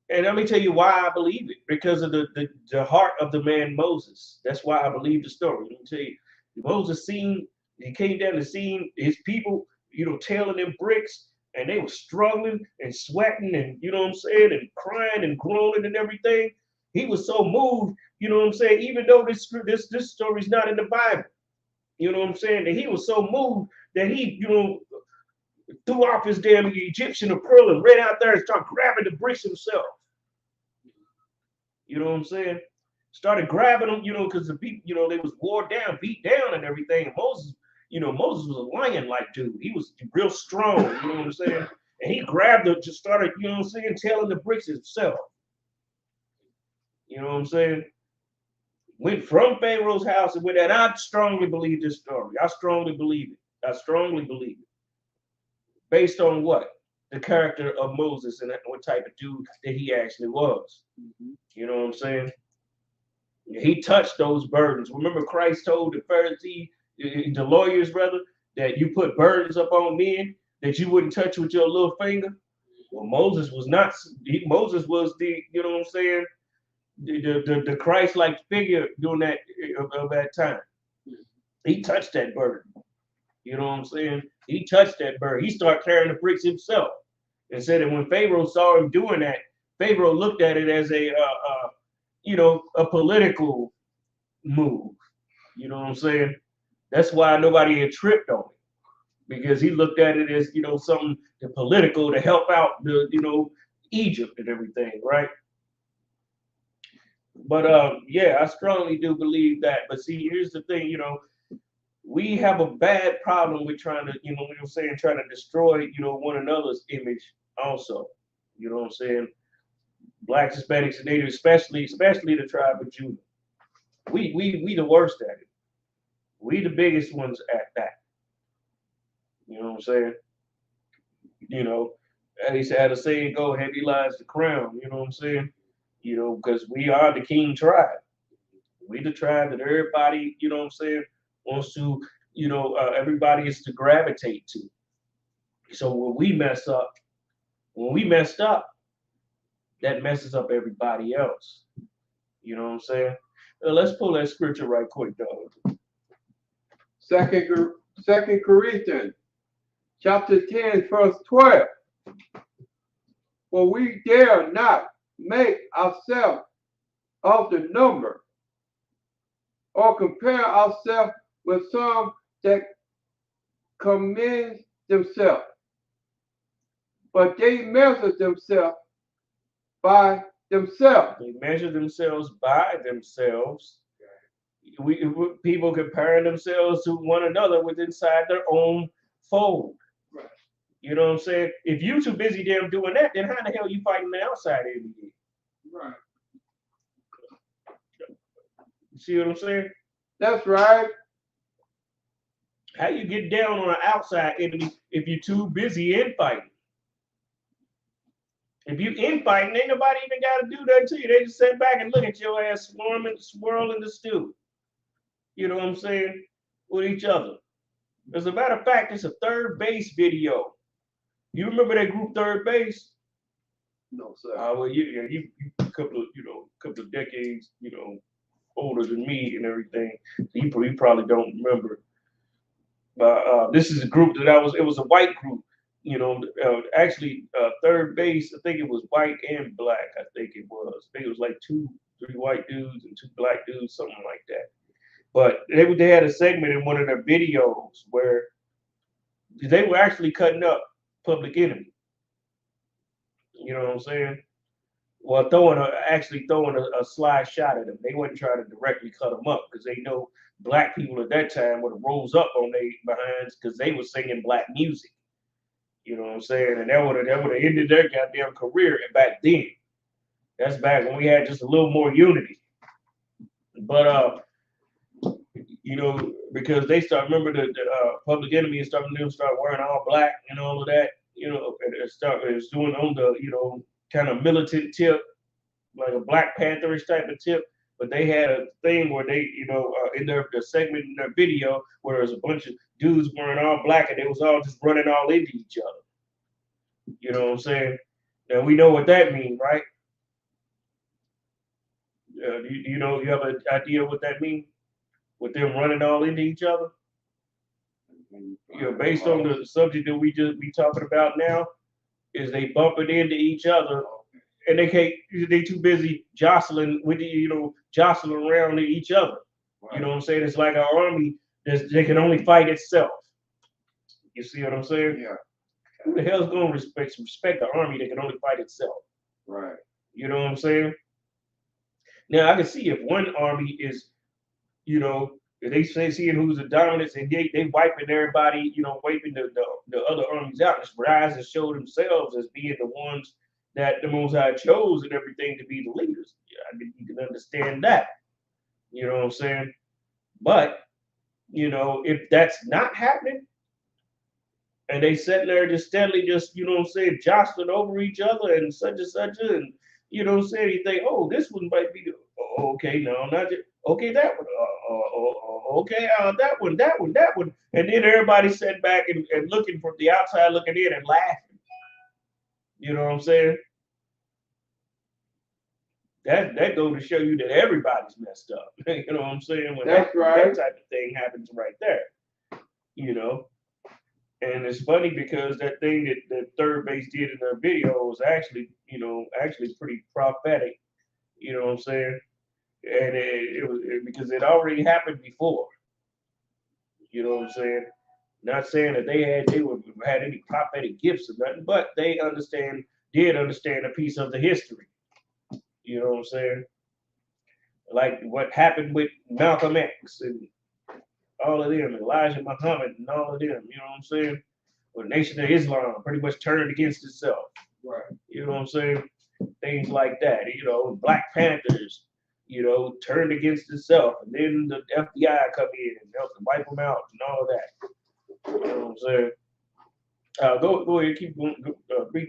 let me tell you why I believe it. Because of the heart of the man Moses. That's why I believe the story. Let me tell you. Moses he came down and seen his people, tailing them bricks. And they were struggling and sweating and, you know what I'm saying, and crying and groaning and everything. He was so moved, you know what I'm saying, even though this story's not in the Bible, you know what I'm saying, that he was so moved that he, threw off his damn Egyptian apparel and ran out there and started grabbing the bricks himself. You know what I'm saying? Started grabbing them, because the people, they was worn down, beat down and everything. And Moses was a lion-like dude. He was real strong, you know what I'm saying? And he grabbed it, just started, you know what I'm saying, tailing the bricks himself. You know what I'm saying? Went from Pharaoh's house and went, and I strongly believe this story. I strongly believe it. Based on what? The character of Moses and what type of dude that he actually was. Mm-hmm. You know what I'm saying? He touched those burdens. Remember Christ told the Pharisees, the lawyers, brother, that you put burdens up on men that you wouldn't touch with your little finger. Well, Moses was not. Moses was the, you know what I'm saying, the Christ-like figure during that of that time. He touched that burden. You know what I'm saying? He touched that burden. He started carrying the bricks himself, and said that when Pharaoh saw him doing that, Pharaoh looked at it as a political move. You know what I'm saying? That's why nobody had tripped on it, because he looked at it as, something political to help out the, Egypt and everything, right? But yeah, I strongly do believe that. But see, here's the thing, we have a bad problem with trying to, trying to destroy, one another's image also. You know what I'm saying? Blacks, Hispanics, and Natives, especially the tribe of Judah. We the worst at it. We the biggest ones at that. You know what I'm saying? They had a saying go, heavy lies the crown. You know what I'm saying? Because we are the king tribe. We the tribe that everybody, you know what I'm saying, wants to, everybody is to gravitate to. So when we messed up, that messes up everybody else. You know what I'm saying? Let's pull that scripture right quick, dog. Second Corinthians, chapter 10, verse 12. For we dare not make ourselves of the number, or compare ourselves with some that commend themselves, but they measure themselves by themselves. They measure themselves by themselves. People comparing themselves to one another with inside their own fold. Right. You know what I'm saying? If you too busy damn doing that, then how the hell you fighting the outside enemy? Right. You see what I'm saying? That's right. How you get down on an outside enemy if you're too busy infighting? If you infighting, ain't nobody even got to do that to you. They just sit back and look at your ass swirling the stew. You know what I'm saying? With each other. As a matter of fact, it's a Third Base video. You remember that group Third Base? No, sir. Well, you a couple of decades, older than me and everything. So you probably don't remember. But this is a group that it was a white group. Actually, Third Base, I think it was white and black. I think it was like 2-3 white dudes and 2 black dudes, something like that. But they had a segment in one of their videos where they were actually cutting up Public Enemy. You know what I'm saying? Well, throwing a sly shot at them. They wasn't trying to directly cut them up because they know black people at that time would have rose up on their behinds because they were singing black music. You know what I'm saying? And that would have ended their goddamn career back then. That's back when we had just a little more unity. But because they remember the Public Enemy and start wearing all black and all of that, and it was doing on the kind of militant tip, like a Black Pantherish type of tip. But they had a thing where they, in their segment in their video where there was a bunch of dudes wearing all black and they was all just running all into each other. You know what I'm saying? Now we know what that means, right? You have an idea what that means? With them running all into each other? Based on the subject that we talking about now, is they bumping into each other and they too busy jostling with jostling around each other. Right. You know what I'm saying? It's like an army they can only fight itself. You see what I'm saying? Yeah. Who the hell's gonna respect the army that can only fight itself? Right. You know what I'm saying? Now I can see if one army is, if they seeing who's the dominant and they wiping everybody, wiping the other armies out, just rise and show themselves as being the ones that the Most High chose and everything to be the leaders. I mean, you can understand that. You know what I'm saying? But, if that's not happening, and they sitting there just steadily jostling over each other and such, and you think, oh, this one might be okay, no, not just, okay, that one, okay, that one, and then everybody sat back and looking from the outside, looking in and laughing. You know what I'm saying? That goes to show you that everybody's messed up. You know what I'm saying? When That's right. That type of thing happens right there. And it's funny because that thing that Third Base did in their video was actually pretty prophetic. You know what I'm saying? And it was because it already happened before. You know what I'm saying? Not saying that they had any prophetic gifts or nothing, but they did understand a piece of the history. You know what I'm saying? Like what happened with Malcolm X and all of them, Elijah Muhammad and all of them, you know what I'm saying? Or Nation of Islam pretty much turned against itself. Right. You know what I'm saying? Things like that, Black Panthers, turned against itself. And then the FBI come in and help to wipe them out and all of that. You know what I'm saying? Go ahead, keep going.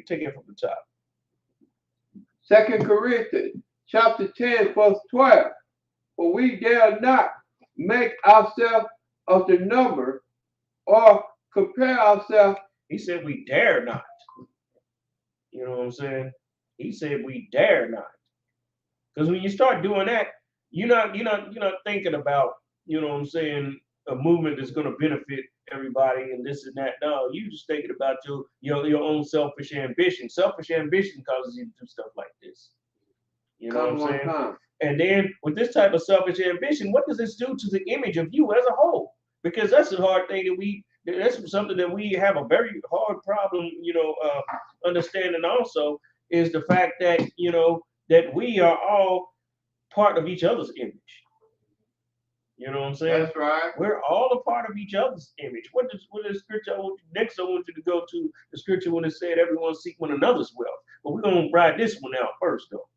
Take it from the top. 2 Corinthians chapter 10, verse 12. For we dare not make ourselves of the number or compare ourselves. He said we dare not. You know what I'm saying? He said we dare not. Because when you start doing that, you're not thinking about, you know what I'm saying, a movement that's going to benefit everybody and this and that. No, you just thinking about your own selfish ambition. Selfish ambition causes you to do stuff like this. You know what I'm saying? And then with this type of selfish ambition, what does this do to the image of you as a whole? Because that's a hard thing that's something that we have a very hard problem, understanding also, is the fact that, you know, that we are all part of each other's image. You know what I'm saying? That's right. We're all a part of each other's image. What is scripture? I want you to go to the scripture when it said everyone seek one another's wealth. But we're gonna ride this one out first, though.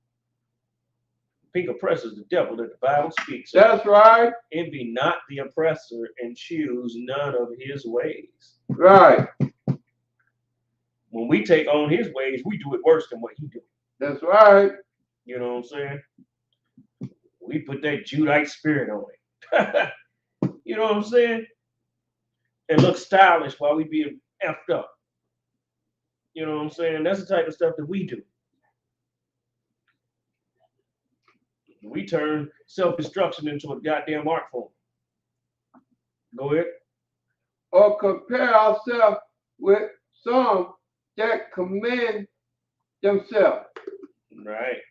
Pink oppressor is the devil that the Bible speaks. That's right. Envy not the oppressor and choose none of his ways. Right. When we take on his ways, we do it worse than what he do. That's right. You know what I'm saying? We put that Judite spirit on it. You know what I'm saying? And look stylish while we being effed up. You know what I'm saying? That's the type of stuff that we do. We turn self-destruction into a goddamn art form. Go ahead. Or compare ourselves with some that commend themselves. Right.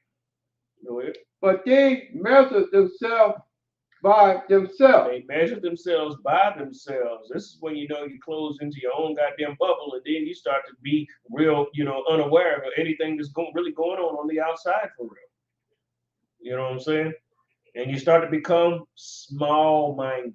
Go ahead. But they measure themselves by themselves. They measure themselves by themselves. This is when you know you close into your own goddamn bubble, and then you start to be real, you know, unaware of anything that's really going on the outside for real. You know what I'm saying? And you start to become small-minded.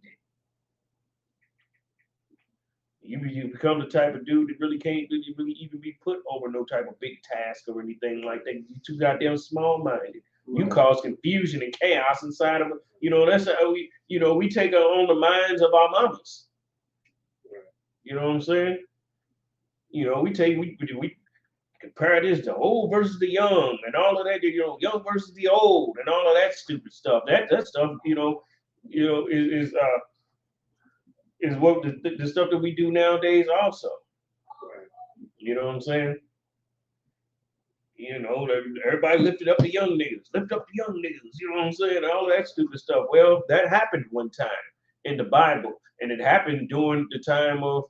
You become the type of dude that really can't really even be put over no type of big task or anything like that. You're too goddamn small-minded. You cause confusion and chaos inside of it. You know, that's how we take on the minds of our mamas. You know what I'm saying? You know, we compare this to old versus the young and all of that, you know, young versus the old and all of that stupid stuff. That stuff, is what the stuff that we do nowadays also. You know what I'm saying? You know, everybody lifted up the young niggas, you know what I'm saying? All of that stupid stuff. Well, that happened one time in the Bible, and it happened during the time of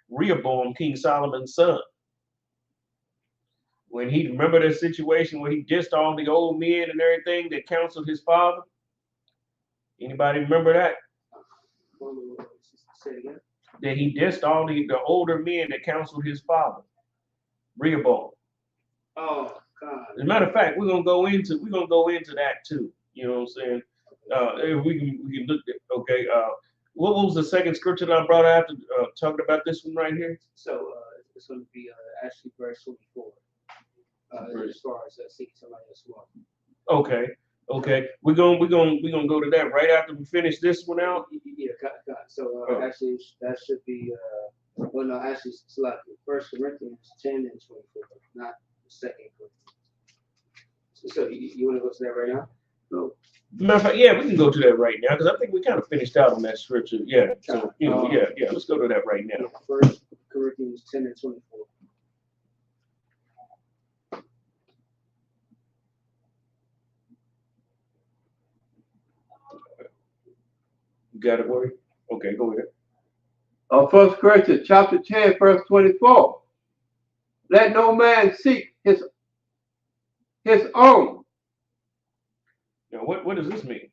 Rehoboam, King Solomon's son. When he remember that situation where he dissed all the old men and everything that counseled his father. Anybody remember that? Say it again. That he dissed all the older men that counseled his father, Rehoboam. Oh God. As a matter of fact, we're gonna go into that too. You know what I'm saying? If we can look at, okay. What was the second scripture that I brought after talking about this one right here? So it's going to be actually verse 24. As far as seeking somebody else well. Okay. We're gonna go to that right after we finish this one out. Yeah, got. So actually, that should be well, no, actually, it's like 1 Corinthians 10 and 24, not 2 Corinthians. So you want to go to that right now? No. Matter of fact, yeah, we can go to that right now because I think we kind of finished out on that scripture. Yeah. So yeah. Let's go to that right now. 1 Corinthians 10 and 24. You got it, boy? Okay, go ahead. 1 Corinthians chapter 10, verse 24. Let no man seek his own. Now, what does this mean?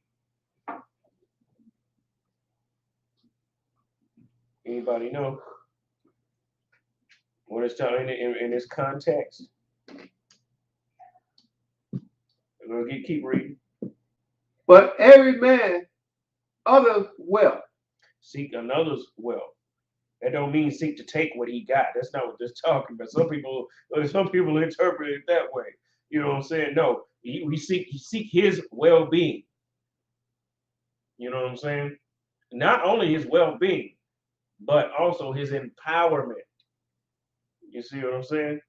Anybody know what it's telling in this context? We're gonna keep reading. But every man others wealth. Seek another's wealth. That don't mean seek to take what he got. That's not what this talking about. Some people interpret it that way. You know what I'm saying? No, we seek his well-being. You know what I'm saying? Not only his well-being, but also his empowerment. You see what I'm saying?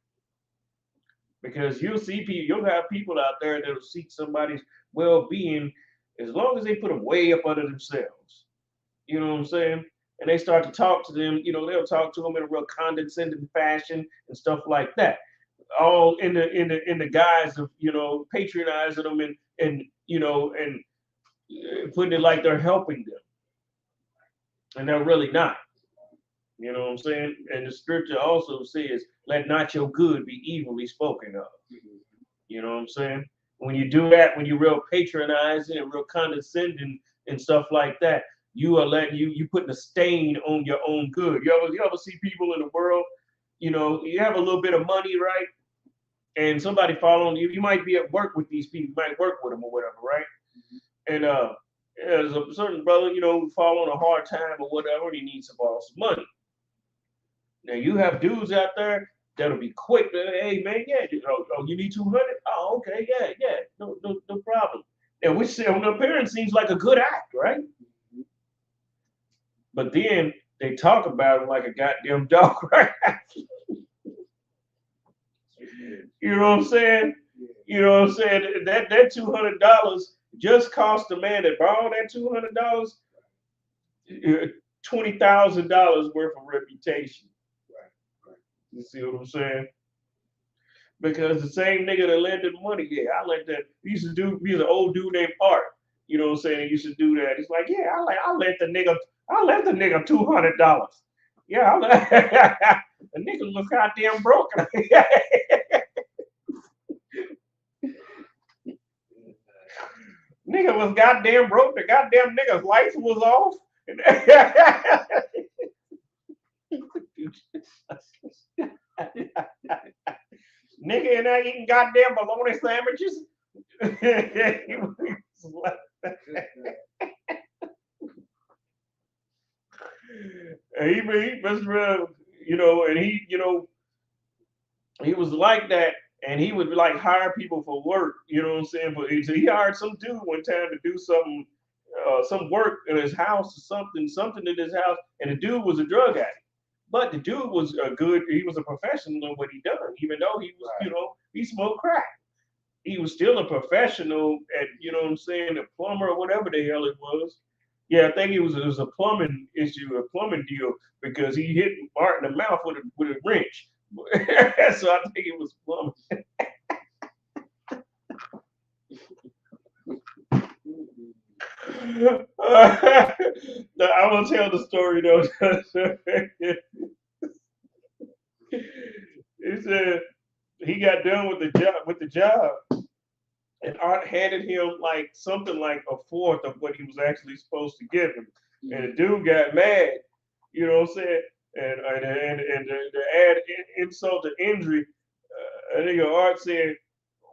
Because you'll have people out there that will seek somebody's well-being as long as they put them way up under themselves. You know what I'm saying? And they start to talk to them, you know, they'll talk to them in a real condescending fashion and stuff like that. All in the guise of, you know, patronizing them and putting it like they're helping them. And they're really not. You know what I'm saying? And the scripture also says, let not your good be evilly spoken of. You know what I'm saying? When you do that, when you're real patronizing and real condescending and stuff like that, you putting a stain on your own good. You ever see people in the world, you know, you have a little bit of money, right? and somebody following you, you might be at work with these people, you might work with them or whatever, right? And there's a certain brother, you know, following a hard time or whatever, and he needs to borrow some money. Now you have dudes out there that'll be quick. Hey man, yeah, oh, you need 200? Oh, okay, yeah, no problem. And which on the appearance seems like a good act, right? But then they talk about it like a goddamn dog, right? You know what I'm saying? You know what I'm saying? That $200 just cost the man that borrowed that $200 $20,000 worth of reputation. Right. You see what I'm saying? Because the same nigga that lent the money, yeah, I lent that. He's an old dude named Art. You know what I'm saying? He used to do that. He's like, yeah, I lent the nigga $200. Yeah, the nigga was goddamn broken. Nigga was goddamn broke. The goddamn nigga's lights was off. Nigga in there eating goddamn bologna sandwiches. He was real, you know, and he, you know, he was like that, and he would like hire people for work, you know what I'm saying? But he hired some dude one time to do some work in his house or something in his house, and the dude was a drug addict. But the dude was he was a professional in what he done, even though he was, you know, he smoked crack. He was still a professional at, you know what I'm saying, a plumber or whatever the hell it was. Yeah, I think it was a plumbing issue, a plumbing deal, because he hit Art in the mouth with a wrench. So I think it was plumbing. I will tell the story though. He said he got done with the job, and Art handed him like something like a fourth of what he was actually supposed to give him, and the dude got mad. You know what I'm saying? And to add insult to injury, I think Art said,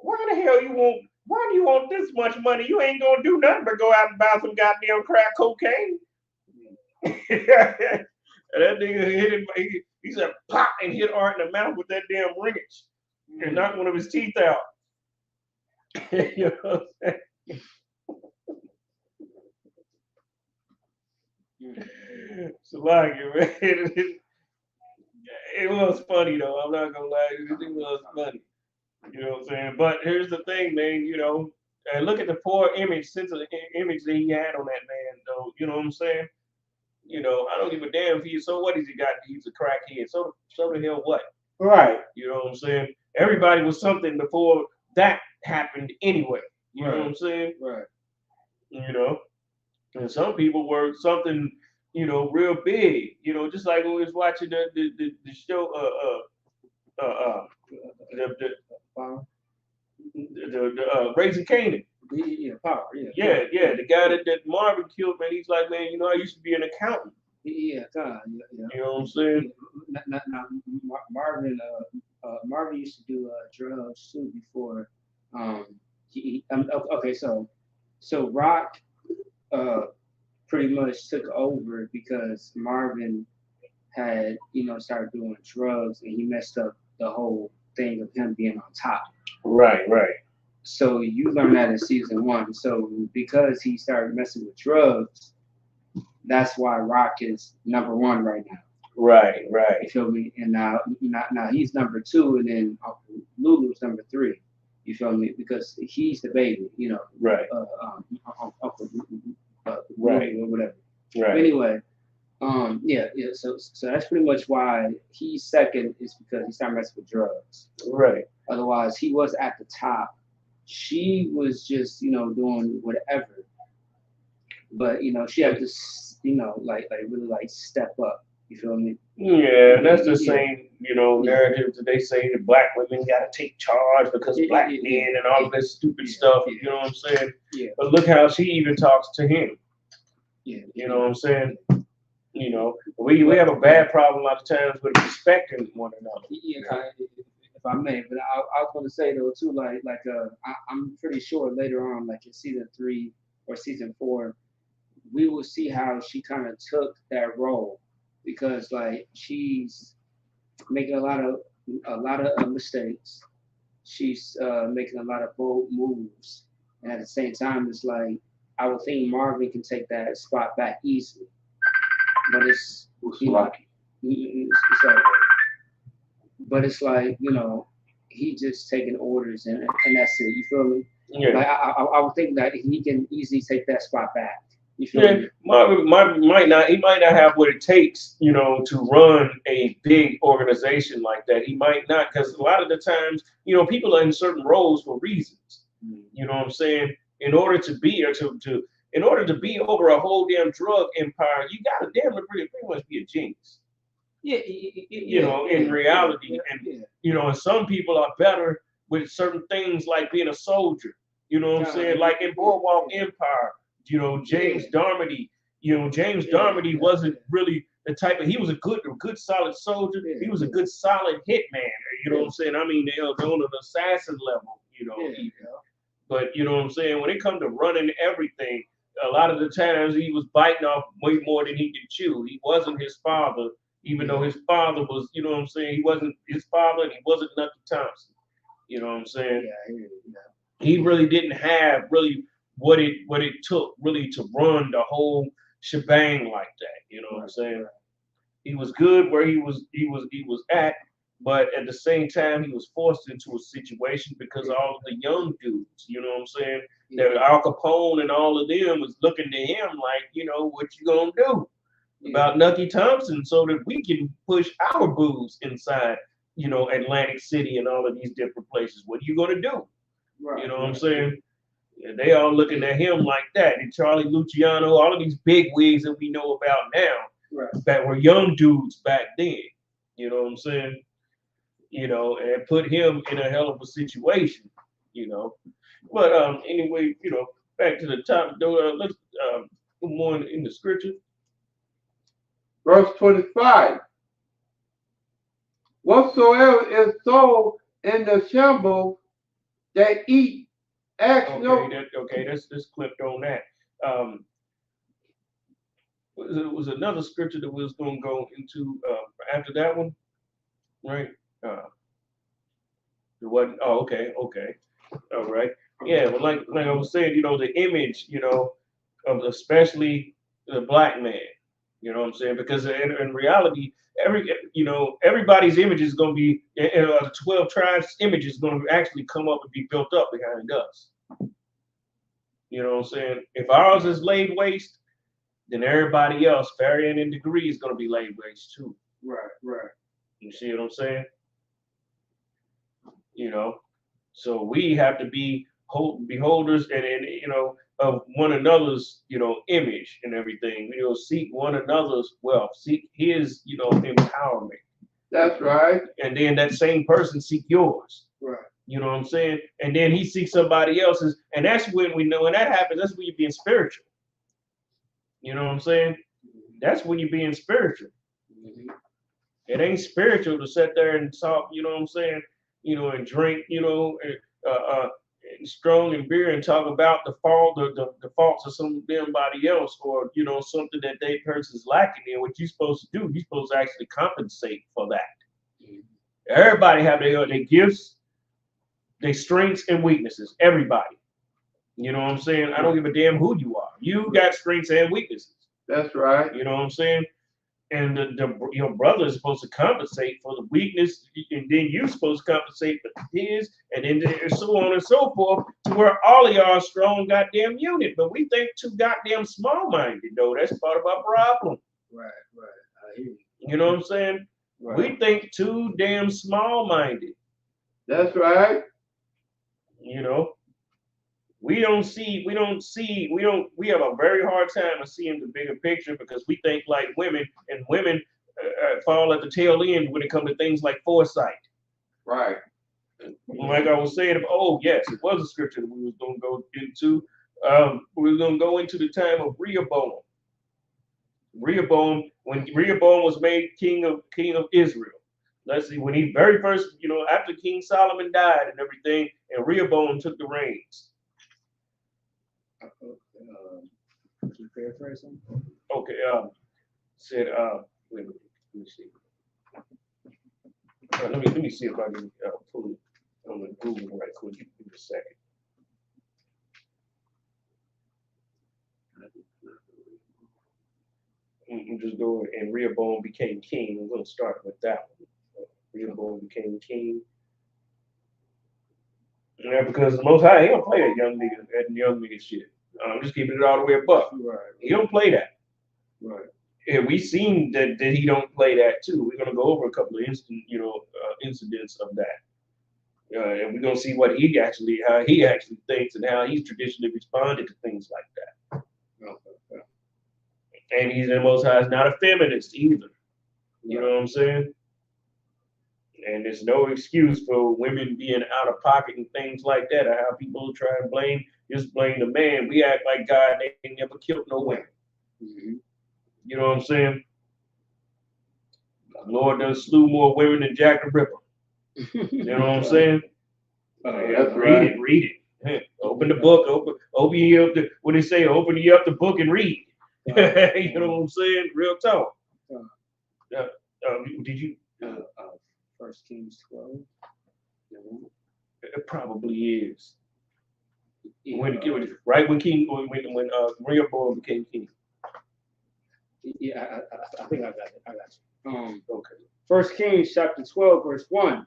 "Why the hell you want? Why do you want this much money? You ain't gonna do nothing but go out and buy some goddamn crack cocaine." And that nigga hit him. He said, "Pop!" and hit Art in the mouth with that damn wrench and knocked one of his teeth out. You know what I'm saying? So like it was funny though. I'm not gonna lie, it was funny. You know what I'm saying? But here's the thing, man. You know, and look at the poor image that he had on that man, though. You know what I'm saying? You know, I don't give a damn if he. So what has he got? He's a crackhead. So the hell what? Right. You know what I'm saying? Everybody was something before that happened anyway. You know what I'm saying? Right. You know, and some people were something, you know, real big. You know, just like when we was watching the show, the Raising Kanan. Yeah, Power. Yeah. The guy that Marvin killed, man. He's like, man, you know, I used to be an accountant. Yeah. You know what I'm saying? Marvin used to do drugs too before. Okay, so Rock pretty much took over because Marvin had, you know, started doing drugs, and he messed up the whole thing of him being on top. Right. So you learned that in season 1. So because he started messing with drugs, that's why Rock is number 1 right now. Right. You feel me? And now he's number 2, and then Lulu's number 3. You feel me? Because he's the baby, you know. Right. Uncle right. Or whatever. Right. Anyway, yeah. So that's pretty much why he's second, is because he started messing with drugs. Right. Otherwise, he was at the top. She was just, you know, doing whatever. But, you know, she had to, you know, like really like step up. You feel me? Yeah, that's the same, you know, narrative that they say that black women gotta take charge because black men and all of this stupid stuff. You know what I'm saying? Yeah. But look how she even talks to him. Yeah. You know what I'm saying? You know, we have a bad problem a lot of times with respecting one another. Yeah. if I may, but I was going to say though too, I'm pretty sure later on, like in season 3 or season 4, we will see how she kind of took that role, because like she's making a lot of mistakes. She's making a lot of bold moves, and at the same time, it's like I would think Marvin can take that spot back easily, but it's lucky. It's like, but it's like, you know, he just taking orders and that's it. You feel me? Yeah. Like I would think that he can easily take that spot back. You feel Yeah, me? he might not have what it takes, you know, to run a big organization like that. He might not, because a lot of the times, you know, people are in certain roles for reasons. You know what I'm saying? In order to be over a whole damn drug empire, you gotta pretty much be a genius. Yeah, you know, in reality, and you know, and some people are better with certain things like being a soldier. You know what I'm saying? Like in Boardwalk Empire, you know, James Darmody. You know, James Darmody wasn't really the type of. He was a good solid soldier. He was a good solid hitman. You know what I'm saying? I mean, they're on an assassin level. You know, even. But you know what I'm saying? When it comes to running everything, a lot of the times he was biting off way more than he could chew. He wasn't his father. Even though his father was, you know what I'm saying, he wasn't his father and he wasn't Nucky Thompson. You know what I'm saying? He really didn't have really what it took really to run the whole shebang like that. You know what I'm saying? He was good where he was at, but at the same time he was forced into a situation because all of the young dudes, you know what I'm saying? That Al Capone and all of them was looking to him like, you know, what you gonna do about Nucky Thompson so that we can push our booze inside, you know, Atlantic City and all of these different places. What are you going to do? You know what I'm saying? Yeah, they all looking at him like that. And Charlie Luciano, all of these big wigs that we know about now, that were young dudes back then. You know what I'm saying? You know, and put him in a hell of a situation, you know. But anyway, you know, back to the top, let's put more in the scripture. Verse 25. Whatsoever is sold in the shambles that eat, ask Let's clip on that. It was another scripture that we was going to go into after that one, right? It wasn't. Oh, okay, all right. Yeah, but like I was saying, you know, the image, you know, of especially the black man. You know what I'm saying? Because in reality, everybody's image is going to be, the 12 tribes' image is going to actually come up and be built up behind us. You know what I'm saying? If ours is laid waste, then everybody else, varying in degree, is going to be laid waste too. Right. You see what I'm saying? You know, so we have to be beholders and you know, of one another's, you know, image and everything. You know, seek one another's wealth, seek his, you know, empowerment. That's right. And then that same person seek yours. Right. You know what I'm saying? And then he seeks somebody else's, and that's when we know when that happens. That's when you're being spiritual. You know what I'm saying? That's when you're being spiritual. It ain't spiritual to sit there and talk. You know what I'm saying? You know, and drink. You know, strong and beer and talk about the faults of somebody else, or you know, something that they person's lacking in. What you're supposed to do, you're supposed to actually compensate for that. Everybody have their gifts, their strengths and weaknesses. Everybody. You know what I'm saying? I don't give a damn who you are. You got strengths and weaknesses. That's right. You know what I'm saying? And your brother is supposed to compensate for the weakness, and then you're supposed to compensate for his, and then so on and so forth, to where all of y'all are a strong goddamn unit. But we think too goddamn small-minded, though. That's part of our problem. Right. I hear you. You know what I'm saying? Right. We think too damn small-minded. That's right. You know, we have a very hard time of seeing the bigger picture because we think like women, and women fall at the tail end when it comes to things like foresight. Right. Like I was saying, oh yes, it was a scripture that we was going to go into. We were going to go into the time of Rehoboam. When Rehoboam was made king of Israel. let's see, when he very first, after King Solomon died and everything, and Rehoboam took the reins. Can you paraphrase him? Okay, said, wait a minute, let me see. Let me see if I can pull it on the Google right quick. Give me a second. I'm just going, and Rehoboam became king. I'm going to start with that one. Rehoboam became king. Yeah, because the Most High, he don't play that young nigga shit. I'm just keeping it all the way above. Right. He don't play that. Right. And we seen that he don't play that too. We're gonna go over a couple of incidents of that, and we're gonna see how he actually thinks and how he's traditionally responded to things like that. Okay. And he's the Most High is not a feminist either. You know what I'm saying? And there's no excuse for women being out of pocket and things like that. Or how people try and blame the man. We act like God ain't never killed no women. Mm-hmm. You know what I'm saying? The Lord done slew more women than Jack the Ripper. You know what I'm saying? Read it. Open the book. Open you up the, what they say? Open you up the book and read. You know what I'm saying? Real talk. Did you? 1 Kings 12. It probably is. When Rehoboam became king. Yeah, I think I got it. Okay. 1 Kings chapter 12, verse 1.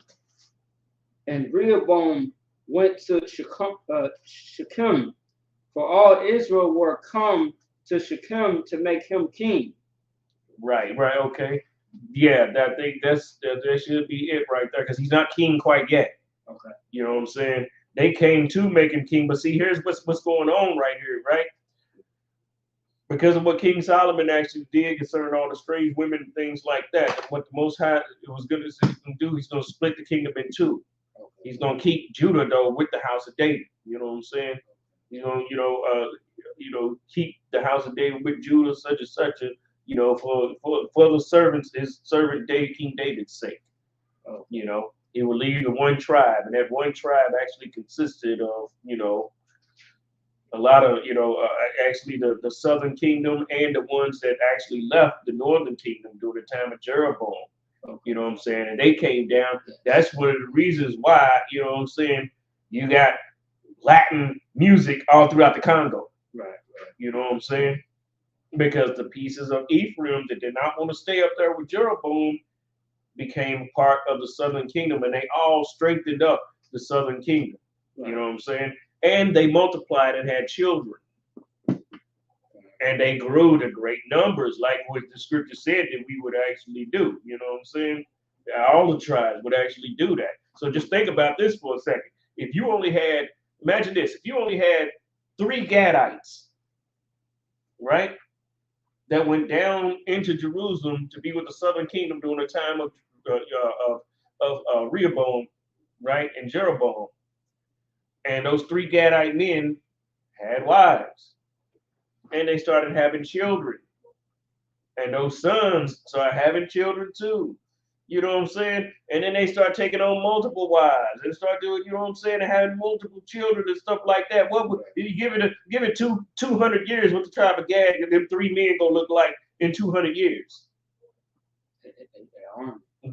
And Rehoboam went to Shechem, for all Israel were come to Shechem to make him king. Right, okay. Yeah, that should be it right there, because he's not king quite yet. Okay. You know what I'm saying? They came to make him king, but see, here's what's going on right here, right? Because of what King Solomon actually did concerning all the strange women and things like that, what the Most High was going to do, he's going to split the kingdom in two. Okay. He's going to keep Judah though with the house of David. You know what I'm saying? He's going to, keep the house of David with Judah, such and such, for the servants, his servant David, King David's sake. He will leave the one tribe, and that one tribe actually consisted of, a lot of, actually the southern kingdom and the ones that actually left the northern kingdom during the time of Jeroboam. You know what I'm saying? And they came down. That's one of the reasons why, you know what I'm saying, you got Latin music all throughout the Congo. Right. You know what I'm saying? Because the pieces of Ephraim that did not want to stay up there with Jeroboam became part of the southern kingdom, and they all strengthened up the southern kingdom. Right. You know what I'm saying? And they multiplied and had children. And they grew to great numbers, like what the scripture said that we would actually do. You know what I'm saying? All the tribes would actually do that. So just think about this for a second. If you only had, imagine this, if you only had 3 Gadites, right, that went down into Jerusalem to be with the southern kingdom during the time of Rehoboam, right, and Jeroboam. And those 3 Gadite men had wives, and they started having children. And those sons started having children too. You know what I'm saying? And then they start taking on multiple wives and start doing, you know what I'm saying, and having multiple children and stuff like that. What would you give it 200 years? What the tribe of Gad, them 3 men gonna look like in 200 years?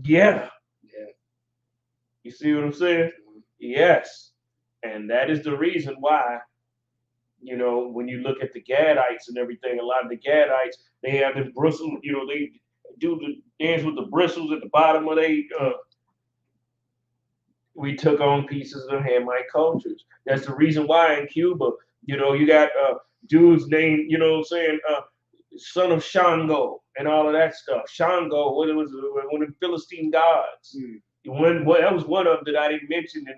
Yeah. You see what I'm saying? Yes. And that is the reason why, when you look at the Gadites and everything, a lot of the Gadites, they have the bristles, they do the dance with the bristles at the bottom of we took on pieces of Hamite cultures. That's the reason why in Cuba, you got dudes named, son of Shango and all of that stuff. Shango, what it was, one of the Philistine gods. That was one of them that I didn't mention and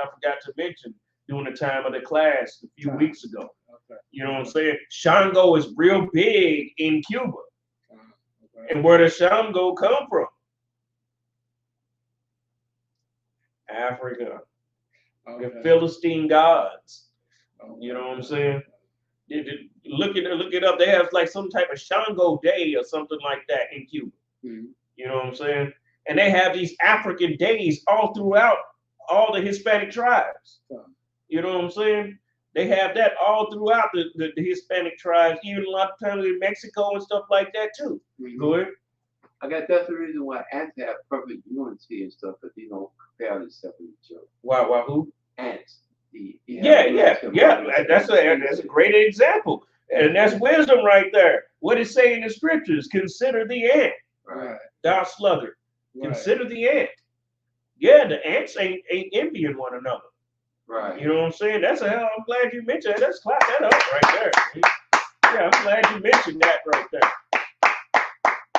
I forgot to mention during the time of the class a few weeks ago. Okay. You know what I'm saying? Shango is real big in Cuba. Okay. And where does Shango come from? Africa. Okay. The Philistine gods. Okay. You know what I'm saying? Look it up. They have like some type of Shango day or something like that in Cuba. You know what I'm saying? And they have these African days all throughout all the Hispanic tribes. You know what I'm saying? They have that all throughout the Hispanic tribes, even a lot of times in Mexico and stuff like that too. Go ahead. I guess that's the reason why ants have perfect unity and stuff, because they don't compare themselves with each other. Why who? Ants. Yeah. That's a great example. And that's wisdom right there. What it say in the scriptures? Consider the ant. Right. Thou sluggard. Consider the ant. Yeah, the ants ain't envying one another. Right. You know what I'm saying? That's a hell. I'm glad you mentioned that. Let's clap that up right there. Yeah, I'm glad you mentioned that right there.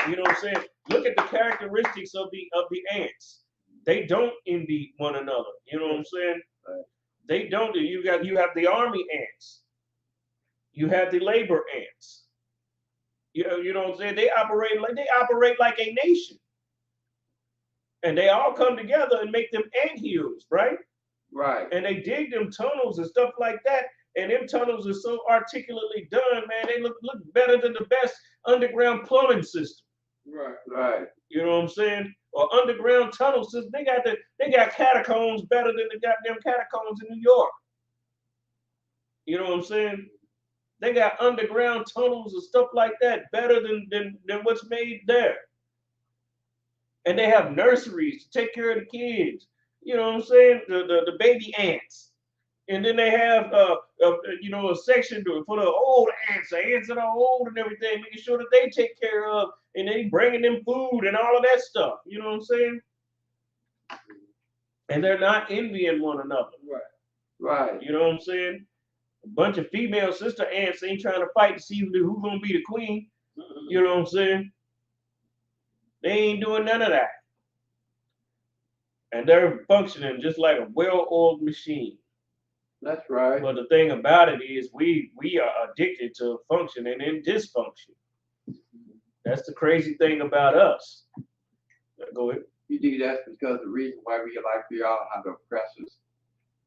You know what I'm saying? Look at the characteristics of the ants. They don't envy one another. You know what I'm saying? Right. They don't. You have the army ants. You have the labor ants. You know what I'm saying? They operate like a nation. And they all come together and make them ant hills, right? Right. And they dig them tunnels and stuff like that. And them tunnels are so articulately done, man. They look better than the best underground plumbing system. Right. You know what I'm saying? Or underground tunnel system. They got catacombs better than the goddamn catacombs in New York. You know what I'm saying? They got underground tunnels and stuff like that better than what's made there. And they have nurseries to take care of the kids. You know what I'm saying? The baby ants. And then they have a section for the old ants, the ants that are old and everything, making sure that they take care of, and they bringing them food and all of that stuff. You know what I'm saying? And they're not envying one another. Right. You know what I'm saying? A bunch of female sister ants ain't trying to fight to see who's gonna be the queen. You know what I'm saying? They ain't doing none of that. And they're functioning just like a well-oiled machine. That's right. But the thing about it is we are addicted to functioning in dysfunction. That's the crazy thing about us. Go ahead. You think that's because the reason why we all have the oppressors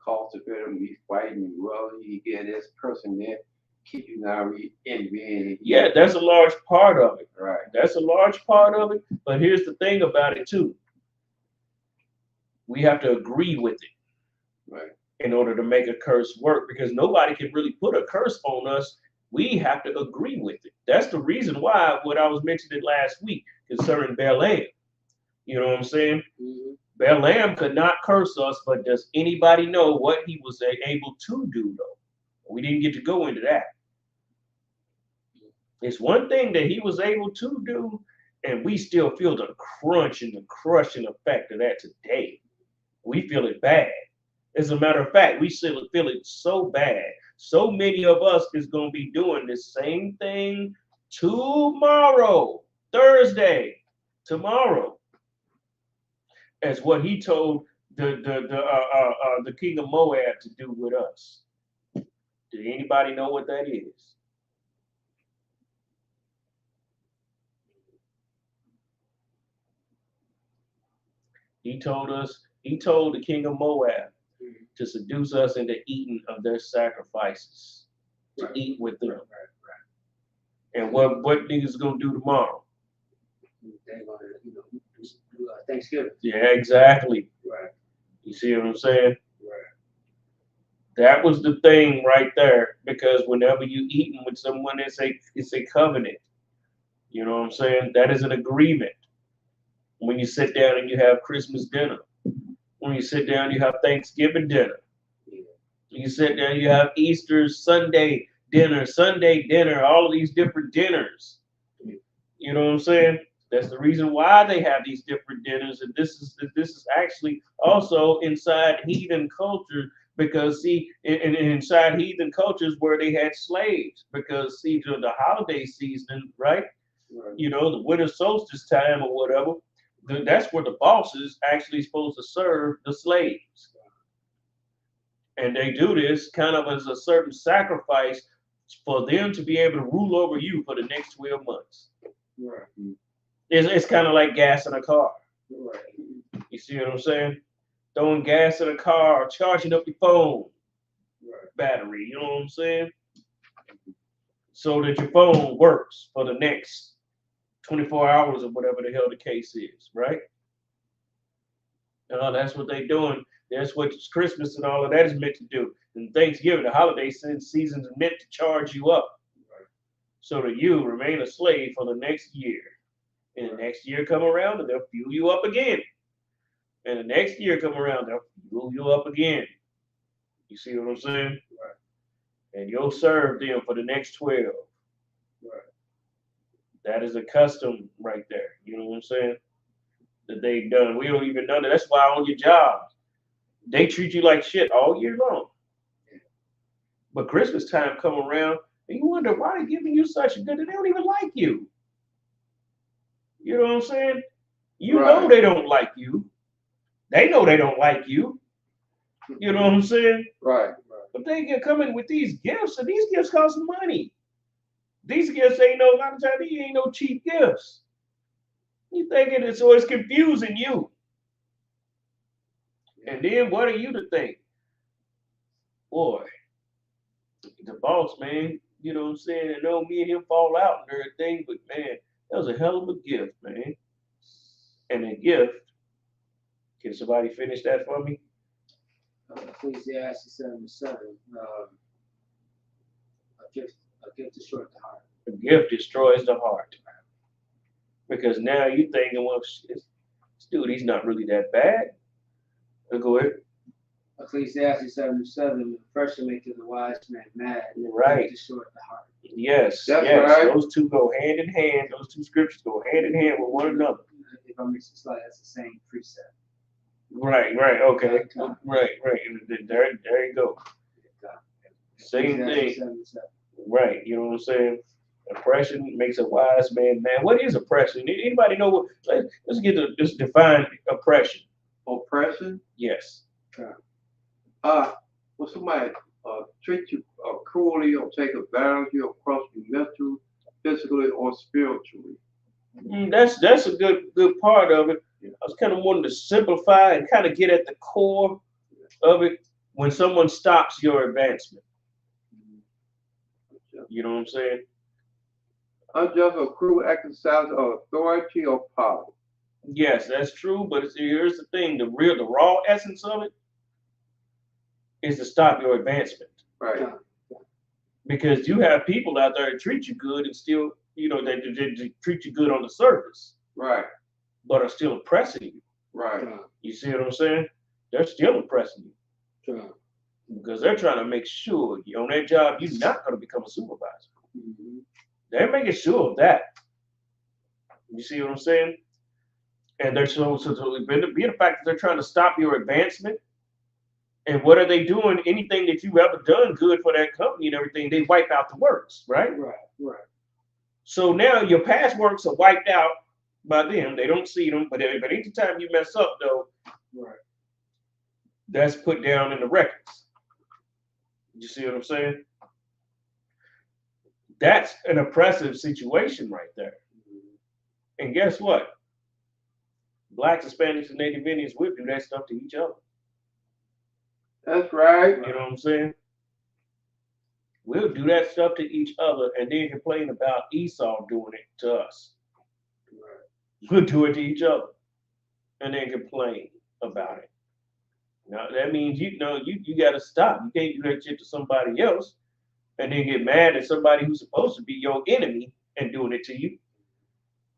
cultivate them, we fighting, well, you get this person there, keep you now envying. Yeah, that's a large part of it. Right. That's a large part of it. But here's the thing about it too. We have to agree with it. Right. In order to make a curse work, because nobody can really put a curse on us. We have to agree with it. That's the reason why what I was mentioning last week concerning Balaam. You know what I'm saying? Mm-hmm. Balaam could not curse us, but does anybody know what he was able to do though? We didn't get to go into that. It's one thing that he was able to do, and we still feel the crunch and the crushing effect of that today. We feel it bad. As a matter of fact, we still feel it so bad. So many of us is going to be doing the same thing tomorrow, Thursday, tomorrow, as what he told the king of Moab to do with us. Did anybody know what that is? He told the king of Moab to seduce us into eating of their sacrifices, to eat with them. And what niggas gonna do tomorrow? They're gonna, do Thanksgiving. Yeah, exactly. Right. You see what I'm saying? Right. That was the thing right there, because whenever you eating with someone, it's a covenant. You know what I'm saying? That is an agreement. When you sit down and you have Christmas dinner, when you sit down, you have Thanksgiving dinner. You sit down, you have Easter Sunday dinner, all of these different dinners. You know what I'm saying? That's the reason why they have these different dinners. And this is actually also inside heathen culture, because see, inside heathen cultures where they had slaves, because see, during the holiday season, right? You know, the winter solstice time or whatever, that's where the boss is actually supposed to serve the slaves. And they do this kind of as a certain sacrifice for them to be able to rule over you for the next 12 months. Right. It's kind of like gas in a car. Right. You see what I'm saying? Throwing gas in a car, charging up your phone battery, you know what I'm saying? So that your phone works for the next 24 hours or whatever the hell the case is, right? That's what they're doing. That's what Christmas and all of that is meant to do. And Thanksgiving, the holiday season is meant to charge you up. So that you remain a slave for the next year. And the next year come around and they'll fuel you up again. And the next year come around, they'll fuel you up again. You see what I'm saying? Right. And you'll serve them for the next 12. Right. That is a custom right there. You know what I'm saying? That they've done. We don't even know that. That's why on your job, they treat you like shit all year long. But Christmas time come around, and you wonder why they're giving you such a good, they don't even like you. You know what I'm saying? You know they don't like you. They know they don't like you. You know what I'm saying? Right. But they can come in with these gifts, and these gifts cost money. These gifts ain't no, a lot of times, these ain't no cheap gifts. You thinking it's, so it's confusing you. And then what are you to think? Boy, the boss, man, you know what I'm saying? I know me and him fall out and everything, but man, that was a hell of a gift, man. And a gift, can somebody finish that for me? Ecclesiastes 7:7. A gift destroys the heart. A gift destroys the heart. Because now you thinking, well, this dude, he's not really that bad. Go ahead. Ecclesiastes 7:7. Oppression maketh the wise man mad. Right. Destroys the heart. Yes, That's yes. right. Those two go hand in hand. Those two scriptures go hand in hand with one another. If I mix it slightly, that's the same precept. Right, okay. Right. And there you go. Same thing. 7:7. Right, you know what I'm saying? Oppression makes a wise man mad. What is oppression? Anybody know what? Let's get to just define oppression. Oppression? Yes. When somebody treat you cruelly or take advantage of you or cross you mentally, physically, or spiritually. That's a good part of it. I was kind of wanting to simplify and kind of get at the core of it when someone stops your advancement. You know what I'm saying? Unjust or cruel exercise of authority or power. Yes, that's true. But here's the thing: the raw essence of it is to stop your advancement. Right. Because you have people out there that treat you good and still, you know, they treat you good on the surface. Right. But are still oppressing you. Right. You see what I'm saying? They're still oppressing you. Right. Because they're trying to make sure you on that job, you're not going to become a supervisor. Mm-hmm. They're making sure of that. You see what I'm saying? And they're so be the fact that they're trying to stop your advancement. And what are they doing? Anything that you've ever done good for that company and everything, they wipe out the works, right? Right. So now your past works are wiped out by them. They don't see them, but anytime you mess up, though, right, that's put down in the records. You see what I'm saying? That's an oppressive situation right there. And guess what? Blacks, Hispanics, and Native Indians will do that stuff to each other. That's right. You know what I'm saying? We'll do that stuff to each other and then complain about Esau doing it to us. Right. We'll do it to each other and then complain about it. Now that means you got to stop. You can't do that shit to somebody else and then get mad at somebody who's supposed to be your enemy and doing it to you.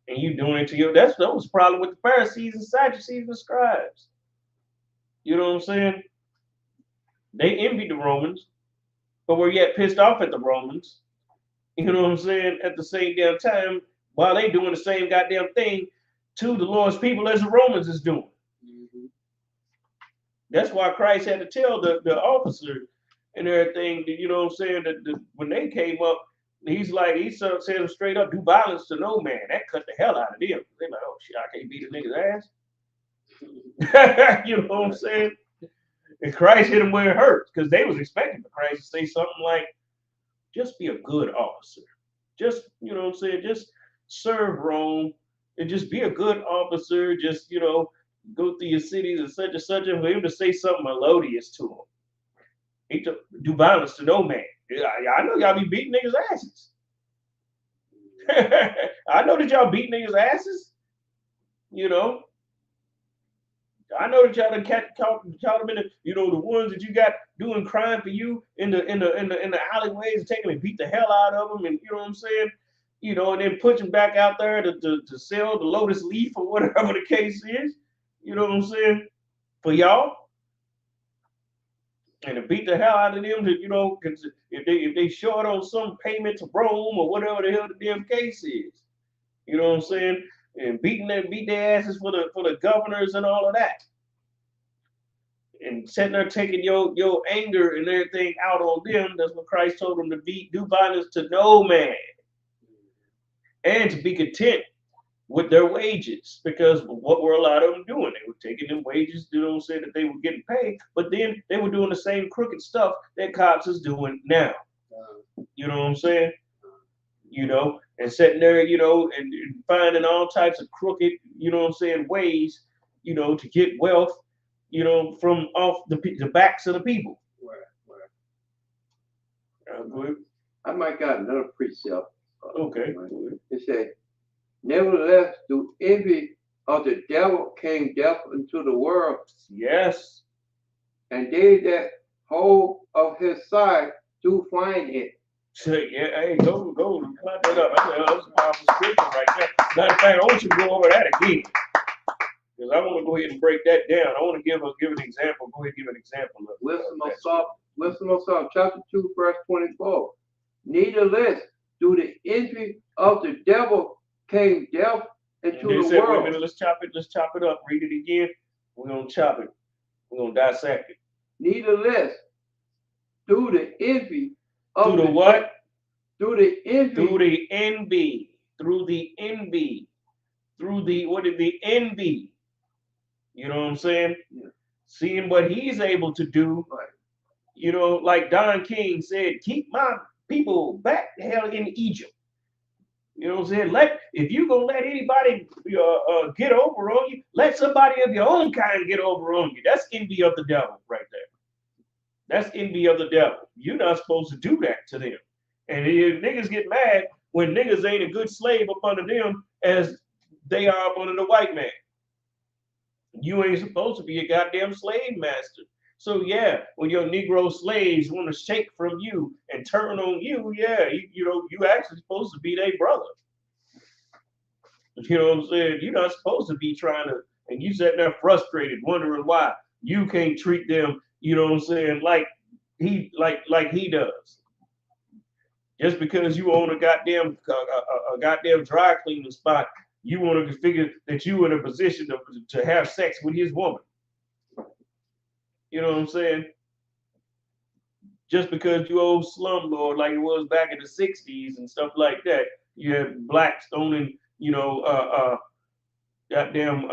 And you doing it to you. That was the problem with the Pharisees and Sadducees and scribes. You know what I'm saying? They envied the Romans, but were yet pissed off at the Romans. You know what I'm saying? At the same damn time, while they doing the same goddamn thing to the Lord's people as the Romans is doing. Mm-hmm. That's why Christ had to tell the officer and everything, you know what I'm saying, that when they came up, he said them straight up, do violence to no man. That cut the hell out of them. They're like, oh shit, I can't beat a nigga's ass. You know what I'm saying? And Christ hit them where it hurts, because they was expecting for Christ to say something like, just be a good officer. Just, you know what I'm saying, just serve Rome and just be a good officer. Just, you know, go through your cities and such, and for him to say something melodious to him. He to do violence to no man. I know y'all be beating niggas' asses. I know that y'all beat niggas' asses. You know, I know that y'all done caught them in the, the ones that you got doing crime for you in the alleyways, taking and beat the hell out of them, and you know what I'm saying, and then put them back out there to sell the lotus leaf or whatever the case is, you know what I'm saying, for y'all, and to beat the hell out of them, to, cause if they short on some payment to Rome or whatever the hell the damn case is, you know what I'm saying. And beat their asses for the governors and all of that, and sitting there taking your anger and everything out on them. That's what Christ told them to do violence to no man, and to be content with their wages, because what were a lot of them doing? They were taking them wages, say that they were getting paid, but then they were doing the same crooked stuff that cops is doing now. You know what I'm saying? And sitting there, and finding all types of crooked, ways, to get wealth, from off the backs of the people. Right. I might got another precept. Okay. It said, nevertheless, through envy of the devil came death into the world. Yes. And they that hold of his side do find it. Yeah, hey, go, clap that up. That's a powerful scripture right there. Matter of fact, I want you to go over that again, because I want to go ahead and break that down. I want to give an example. Go ahead and give an example of Wisdom of Psalm, chapter 2, verse 24. Nevertheless, through the envy of the devil came death into the world. Wait a minute, let's chop it up. Read it again. We're gonna chop it. We're gonna dissect it. Nevertheless, through the envy of through the what? Through the envy. Through the envy. Through the envy. Through the what is the envy? You know what I'm saying? Yeah. Seeing what he's able to do. Right. Like Don King said, keep my people back the hell in Egypt. You know what I'm saying? If you gonna let anybody get over on you, let somebody of your own kind get over on you. That's envy of the devil right there. That's envy of the devil. You're not supposed to do that to them. And if niggas get mad when niggas ain't a good slave up under them as they are up under the white man. You ain't supposed to be a goddamn slave master. So yeah, when your Negro slaves want to shake from you and turn on you, yeah, you actually supposed to be their brother. You know what I'm saying? You're not supposed to be trying to, and you sitting there frustrated, wondering why you can't treat them, you know what I'm saying, like he does. Just because you own a goddamn dry cleaning spot, you want to figure that you in a position to have sex with his woman. You know what I'm saying? Just because you old slumlord like it was back in the 60s and stuff like that, you had blacks owning, goddamn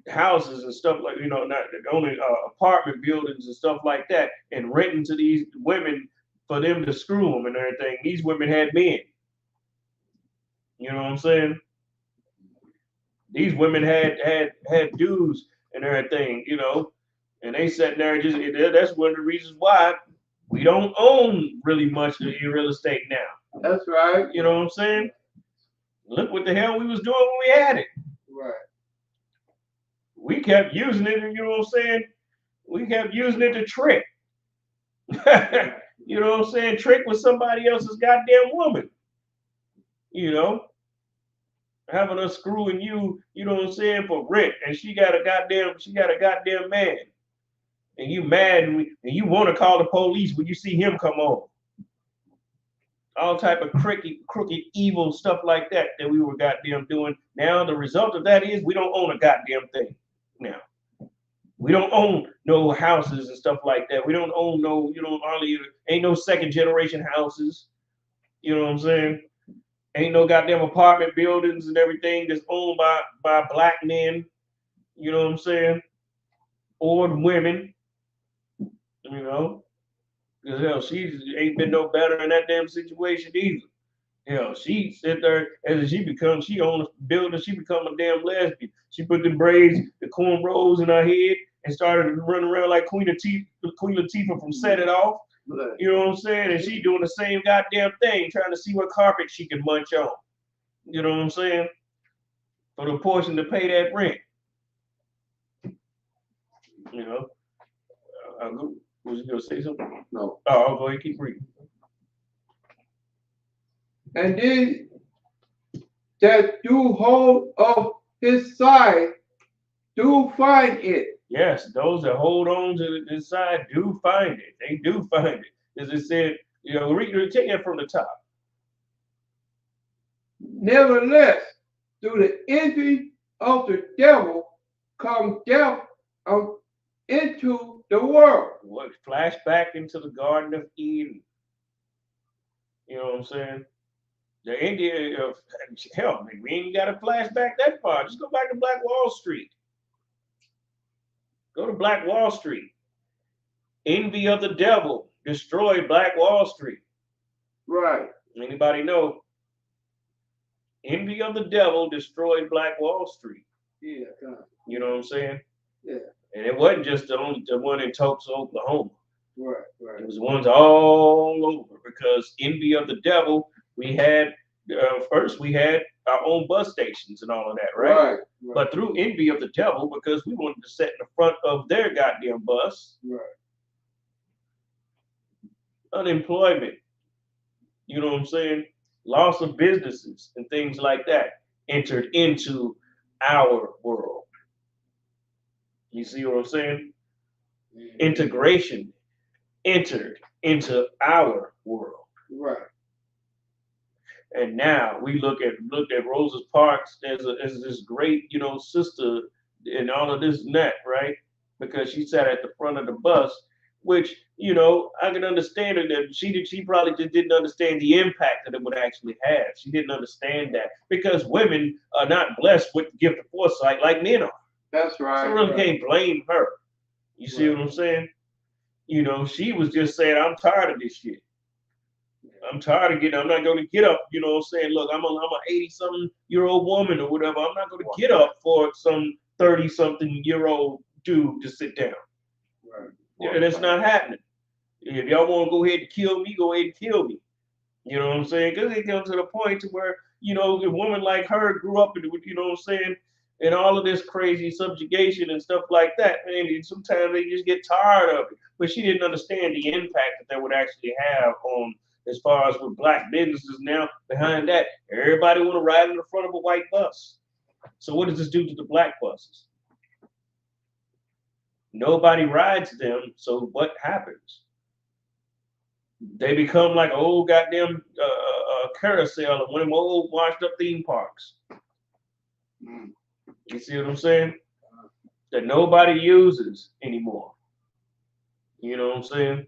houses and stuff like, not owning apartment buildings and stuff like that, and renting to these women for them to screw them and everything. These women had men. You know what I'm saying? These women had dudes and everything, and they sat there and that's one of the reasons why we don't own really much of the real estate now. That's right. You know what I'm saying? Look what the hell we was doing when we had it. Right. We kept using it, you know what I'm saying? We kept using it to trick. You know what I'm saying? Trick with somebody else's goddamn woman. Having her screwing you, you know what I'm saying, for rent, and she got a goddamn man. And you mad and you want to call the police when you see him come on. All type of crooked, evil stuff like that we were goddamn doing. Now the result of that is we don't own a goddamn thing now. We don't own no houses and stuff like that. We don't own ain't no second generation houses. You know what I'm saying? Ain't no goddamn apartment buildings and everything that's owned by black men. You know what I'm saying? Or women. Because hell, she ain't been no better in that damn situation either. Hell, she sit there as she owns a building, she become a damn lesbian. She put the braids, the cornrows in her head and started to run around like Queen Latifah from Set It Off. You know what I'm saying? And she doing the same goddamn thing, trying to see what carpet she can munch on. You know what I'm saying? For the portion to pay that rent. You know, was you gonna say something? No. Oh, I'll go ahead and keep reading. And then that do hold of his side do find it. Yes, those that hold on to this side do find it. They do find it. As it said, you know, take it from the top. Nevertheless, through the envy of the devil comes death into the world. What flash back into the Garden of Eden. You know what I'm saying? The India of hell, man, we ain't got to flash back that far. Just go back to Black Wall Street. Go to Black Wall Street. Envy of the devil destroyed Black Wall Street. Right. Anybody know? Envy of the devil destroyed Black Wall Street. Yeah. You know what I'm saying? Yeah. And it wasn't just the one in Tulsa, Oklahoma. Right. Right. It was ones all over because envy of the devil. We had first we had our own bus stations and all of that, right? Right. But through envy of the devil, because we wanted to sit in the front of their goddamn bus. Right. Unemployment. You know what I'm saying? Loss of businesses and things like that entered into our world. You see what I'm saying? Mm-hmm. Integration entered into our world. Right. And now we look at Rosa Parks as this great, you know, sister and all of this and that, right? Because she sat at the front of the bus, which, you know, I can understand it that she probably just didn't understand the impact that it would actually have. She didn't understand that because women are not blessed with the gift of foresight like men are. That's right. So I really can't blame her. You see what I'm saying? You know, she was just saying, I'm tired of this shit. I'm tired of I'm not going to get up, you know what I'm saying? Look, I'm a 80-something-year-old woman or whatever. I'm not going to get up for some 30-something-year-old dude to sit down. Right. Yeah, that's not happening. If y'all want to go ahead and kill me, go ahead and kill me. You know what I'm saying? Because it comes to the point to where, you know, a woman like her grew up, you know what I'm saying, and all of this crazy subjugation and stuff like that. And sometimes they just get tired of it. But she didn't understand the impact that would actually have on, as far as with black businesses now. Behind that, everybody want to ride in the front of a white bus. So what does this do to the black buses? Nobody rides them, so what happens? They become like an old goddamn carousel of one of them old washed up theme parks. You see what I'm saying? That nobody uses anymore. You know what I'm saying?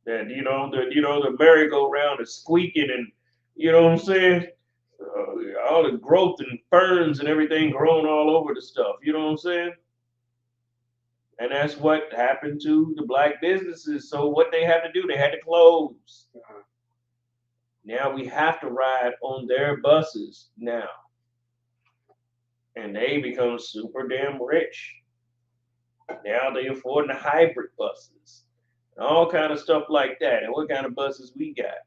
That the merry-go-round is squeaking, and you know what I'm saying? All the growth and ferns and everything growing all over the stuff. You know what I'm saying? And that's what happened to the black businesses. So what they had to do, they had to close. Now we have to ride on their buses now. And they become super damn rich. Now they affording the hybrid buses. And all kind of stuff like that. And what kind of buses we got?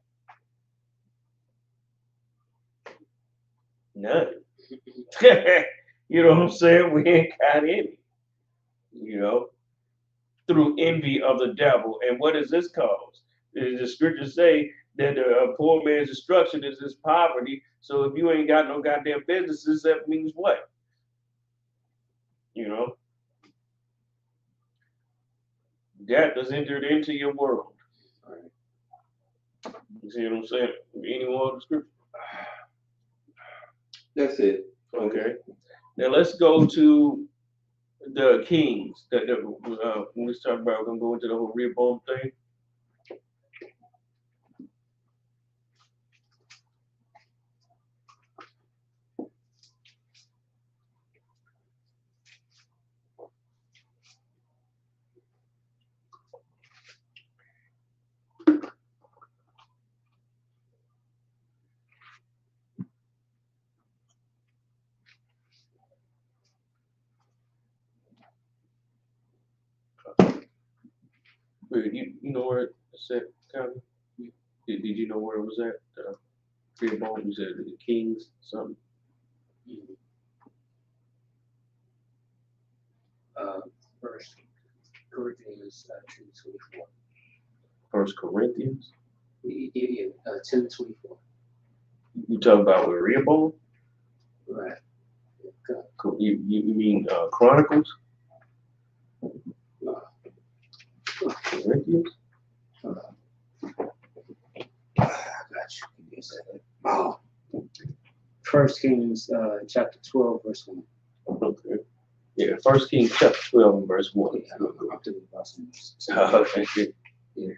None. You know what I'm saying? We ain't got any. You know, through envy of the devil. And what does this cause? The scriptures say that a poor man's destruction is his poverty. So if you ain't got no goddamn businesses, that means what? You know, death has entered into your world. You see what I'm saying? Any more of the scripture? That's it. Okay. Now let's go to the kings. When we start about, we're gonna go into the whole Rehoboam thing. You know where it's at, Tommy? Did you know where it was at? Rehoboam, you said the kings, something. First Corinthians 10:24. 1 Corinthians? Yeah, 10:24. You talking about with Rehoboam? Right. You mean Chronicles? Corinthians? I got you. Give me a second. Oh. 1 Kings chapter 12, verse 1. Okay. Yeah, 1 Kings chapter 12, verse 1. Yeah, I'm thinking about some. Okay. Yeah.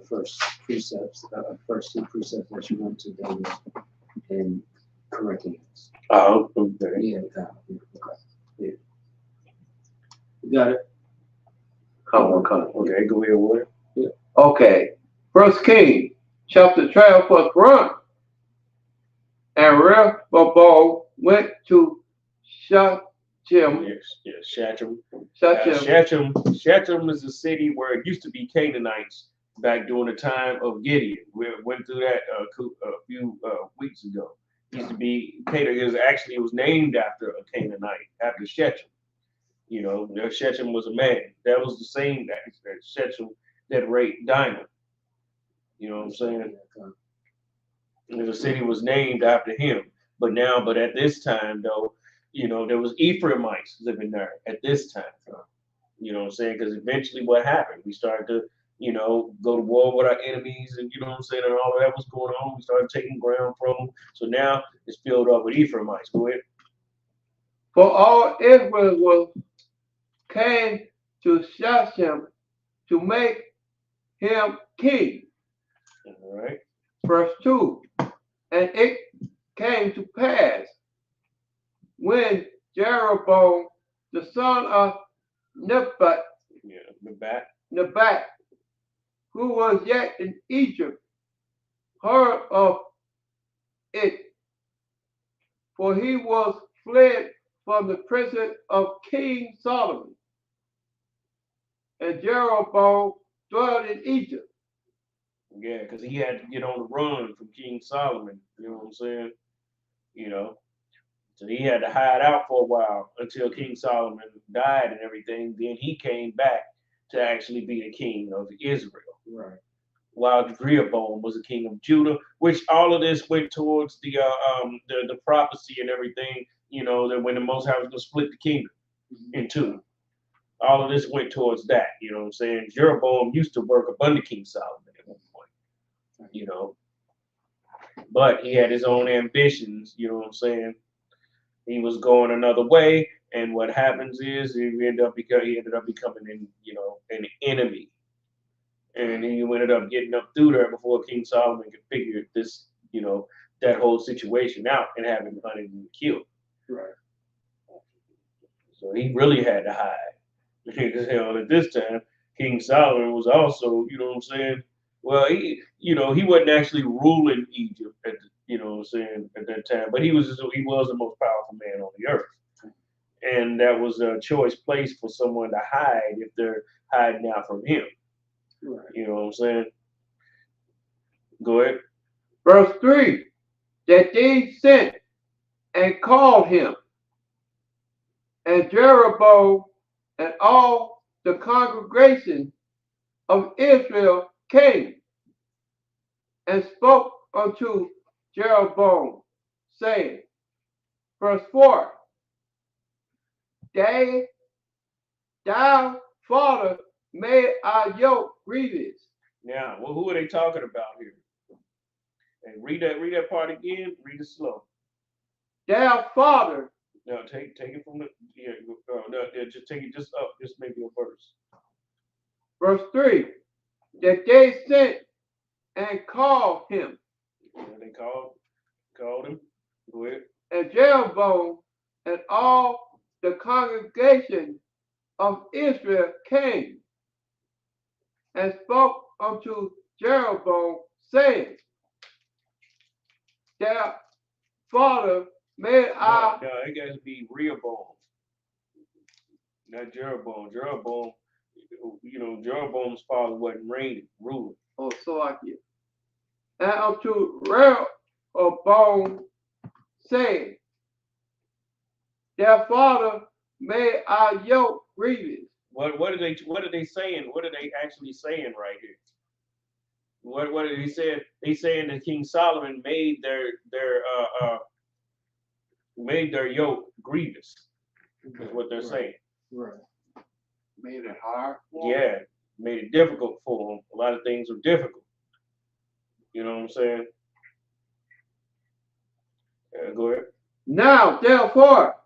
First precepts, first two precepts that you want to do in Corinthians. Oh, okay. Yeah. Yeah. You got it? Come on. Okay, go ahead, Warren. Yeah. Okay. 1 King, chapter 12, verse 1. And Rehoboam went to Shechem. Yes, Shechem. Shechem is a city where it used to be Canaanites back during the time of Gideon. We went through that a few weeks ago. It used to be Canaan. It was named after a Canaanite, after Shechem. You know, Shechem was a man. That was the same that Shechem that raped Dinah. You know what I'm saying? And the city was named after him. But at this time, though, you know, there was Ephraimites living there at this time. You know what I'm saying? Because eventually what happened? We started to, you know, go to war with our enemies and, you know what I'm saying, and all of that was going on. We started taking ground from them. So now it's filled up with Ephraimites. Go ahead. For all Israel came to Shechem to make him king. All right. Verse 2. And it came to pass when Jeroboam, the son of Nebat, who was yet in Egypt, heard of it, for he was fled from the prison of King Solomon. And Jeroboam dwelt in Egypt. Yeah, because he had to get on the run from King Solomon. You know what I'm saying? You know, so he had to hide out for a while until King Solomon died and everything. Then he came back to actually be the king of Israel. Right. While Rehoboam was the king of Judah, which all of this went towards the prophecy and everything. You know, that when the Most High was going to split the kingdom in two. All of this went towards that. You know what I'm saying? Jeroboam used to work up under King Solomon at one point. You know, but he had his own ambitions. You know what I'm saying? He was going another way, and what happens is he ended up becoming an enemy, and he ended up getting up through there before King Solomon could figure this, you know, that whole situation out and have him hunted and killed. Right. So he really had to hide. Because at this time, King Solomon was also, you know what I'm saying? Well, he wasn't actually ruling Egypt at that time, but he was the most powerful man on the earth. And that was a choice place for someone to hide if they're hiding out from him. Right. You know what I'm saying? Go ahead. Verse 3, that they sent and called him, and Jeroboam and all the congregation of Israel came and spoke unto Jeroboam, saying, verse 4, thou father made our yoke grievous. Now, well, who are they talking about here? And read that part again. Read it slow. Thou father. No, take it from the just take it just up, just maybe a verse. Verse 3, that they sent and called him. Yeah, they called him. Go ahead. And Jeroboam and all the congregation of Israel came and spoke unto Jeroboam, saying, their father made our... No, it got to be Rehoboam, not Jeroboam. Jeroboam, you know, Jeroboam's father wasn't ruling. Oh, so I get. And unto Rehoboam saying, their father made our yoke grievous. What are they saying? What are they actually saying right here? What did he say? They saying that King Solomon made their yoke grievous. Is what they're saying. Right. Made it hard. For Yeah, made it difficult for them. A lot of things are difficult. You know what I'm saying? Go ahead. Now, therefore,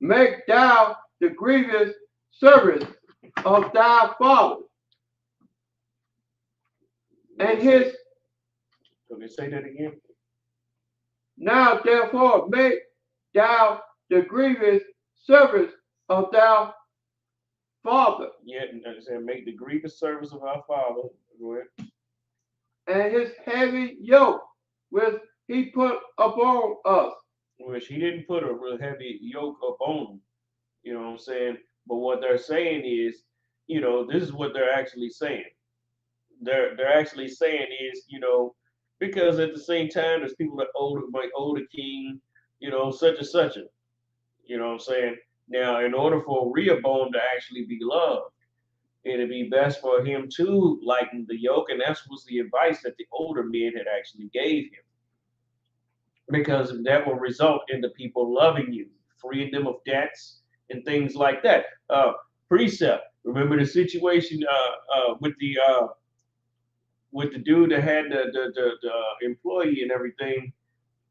make thou the grievous service of thy father. And his. Can you say that again? Now, therefore, make thou the grievous service of thy father. Yeah, and said make the grievous service of our father. Go ahead. And his heavy yoke, which he put upon us. Which he didn't put a real heavy yoke upon them. You know what I'm saying? But what they're saying is, you know, this is what they're actually saying. They're actually saying is, you know, because at the same time there's people that might owe the king, you know, such and such a, you know what I'm saying? Now, in order for Rehoboam to actually be loved, it'd be best for him to lighten the yoke, and that was the advice that the older men had actually gave him. Because that will result in the people loving you, freeing them of debts and things like that. Precept. Remember the situation with the dude that had the employee and everything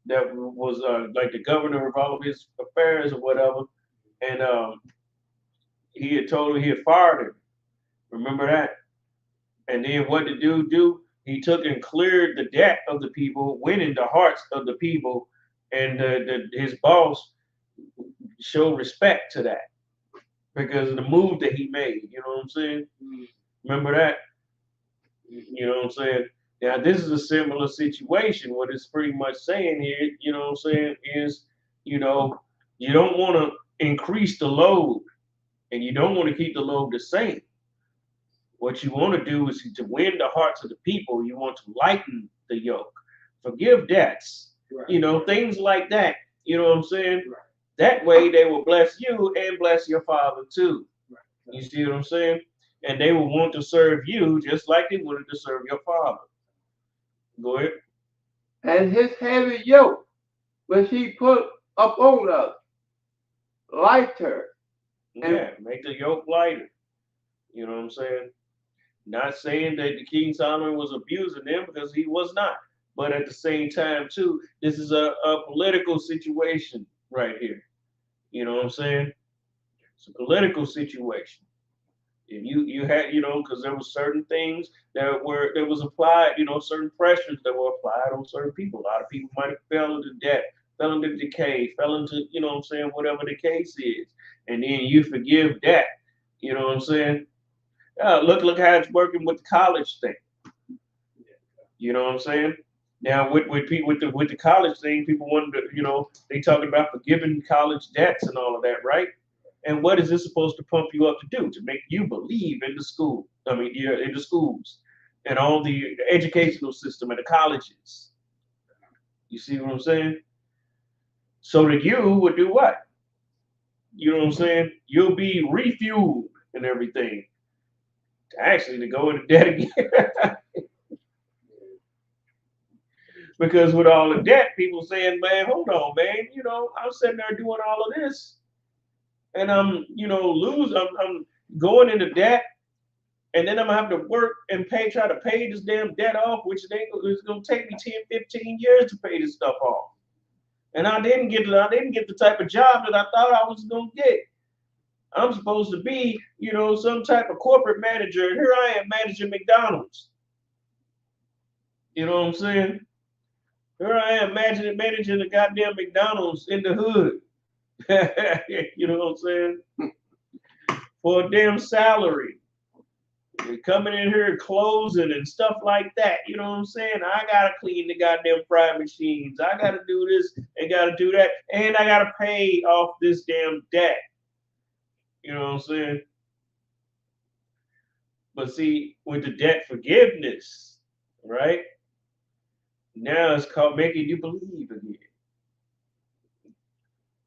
that was like the governor of all of his affairs or whatever, and he had told him he had fired him. Remember that? And then what did the dude do? He took and cleared the debt of the people, went in the hearts of the people, and his boss showed respect to that because of the move that he made. You know what I'm saying? Remember that? You know what I'm saying? Now, this is a similar situation. What it's pretty much saying here, you know what I'm saying, is, you know, you don't want to increase the load and you don't want to keep the load the same. What you want to do is to win the hearts of the people. You want to lighten the yoke, forgive debts, you know, things like that. You know what I'm saying? That way they will bless you and bless your father too. You see what I'm saying? And they will want to serve you just like they wanted to serve your father. Go ahead. And his heavy yoke, which he put upon us, lighter. Yeah, make the yoke lighter. You know what I'm saying? Not saying that the King Solomon was abusing them, because he was not. But at the same time, too, this is a political situation right here. You know what I'm saying? It's a political situation. And you had, you know, because there were certain things that was applied, you know, certain pressures that were applied on certain people. A lot of people might have fell into debt, fell into decay, fell into, you know what I'm saying, whatever the case is. And then you forgive that. You know what I'm saying? Look how it's working with the college thing. You know what I'm saying? Now with the college thing, people wanted to, you know, they talking about forgiving college debts and all of that, right? And what is this supposed to pump you up to do? To make you believe in the school? I mean, in the schools and all the educational system and the colleges. You see what I'm saying? So that you would do what? You know what I'm saying? You'll be refueled and everything. Actually, to go into debt again. Because with all the debt, people saying, man, hold on, man, you know, I'm sitting there doing all of this. And I'm, you know, I'm going into debt, and then I'm gonna have to work and try to pay this damn debt off, which it's gonna take me 10, 15 years to pay this stuff off. And I didn't get the type of job that I thought I was gonna get. I'm supposed to be, you know, some type of corporate manager, and here I am managing McDonald's. You know what I'm saying? Here I am managing the goddamn McDonald's in the hood. You know what I'm saying? For a damn salary. You're coming in here closing and stuff like that. You know what I'm saying? I gotta clean the goddamn fry machines. I gotta do this and gotta do that. And I gotta pay off this damn debt. You know what I'm saying? But see, with the debt forgiveness, right? Now it's called making you believe again.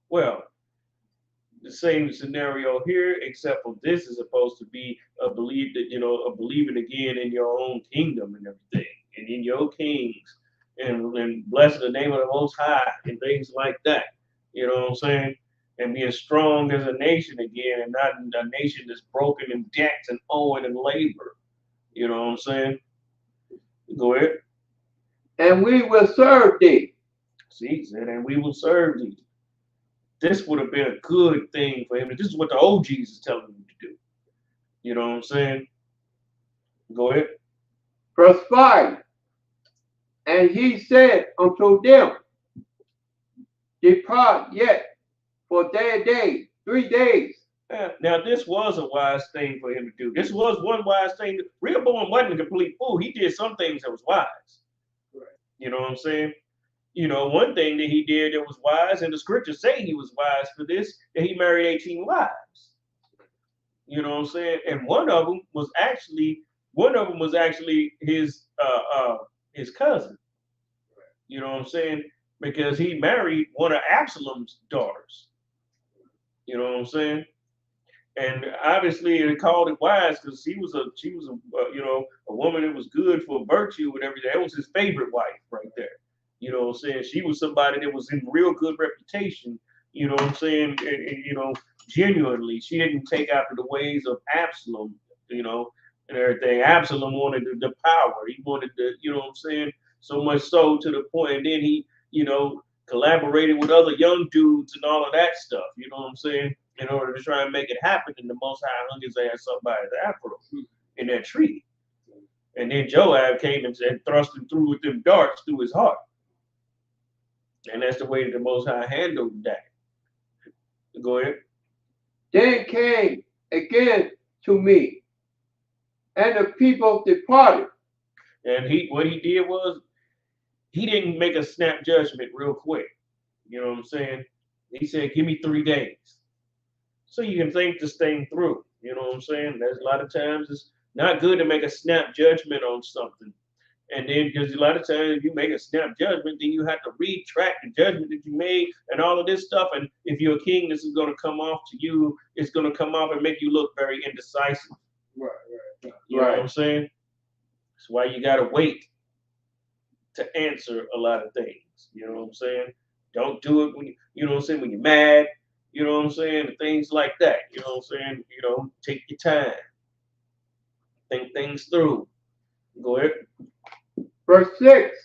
Well, the same scenario here, except for this is supposed to be a belief that a believing again in your own kingdom and everything, and in your kings, and bless the name of the Most High and things like that. You know what I'm saying? And being strong as a nation again, and not a nation that's broken in debts and owing and labor. You know what I'm saying? Go ahead. And we will serve thee. See, he said, and we will serve thee. This would have been a good thing for him. This is what the OGs is telling him to do. You know what I'm saying? Go ahead. Verse 5. And he said unto them, depart yet for their days, 3 days. Yeah. Now, this was a wise thing for him to do. This was one wise thing. Rehoboam wasn't a complete fool. He did some things that was wise. Right. You know what I'm saying? One thing that he did that was wise, and the scriptures say he was wise for this, that he married 18 wives. You know what I'm saying? And one of them was actually his cousin. You know what I'm saying? Because he married one of Absalom's daughters. You know what I'm saying? And obviously they called it wise because she was a woman that was good for virtue and everything. That was his favorite wife right there. You know what I'm saying? She was somebody that was in real good reputation, you know what I'm saying? And genuinely, she didn't take after the ways of Absalom, and everything. Absalom wanted the power. He wanted you know what I'm saying? So much so to the point, and then he, collaborated with other young dudes and all of that stuff, you know what I'm saying? In order to try and make it happen, and the Most High hung his ass up by his afro in that tree. And then Joab came and thrust him through with them darts through his heart. And that's the way that the Most High handled that. Go ahead. Then came again to me, and the people departed. And what he did was, he didn't make a snap judgment real quick. You know what I'm saying? He said, give me 3 days. So you can think this thing through. You know what I'm saying? There's a lot of times it's not good to make a snap judgment on something. And then, because a lot of times if you make a snap judgment, then you have to retract the judgment that you made and all of this stuff. And if you're a king, this is going to come off to you. It's going to come off and make you look very indecisive. Right. You know what I'm saying? That's why you got to wait to answer a lot of things. You know what I'm saying? Don't do it when you know what I'm saying, when you're mad. You know what I'm saying? And things like that. You know what I'm saying? Take your time. Think things through. Go ahead. Verse 6.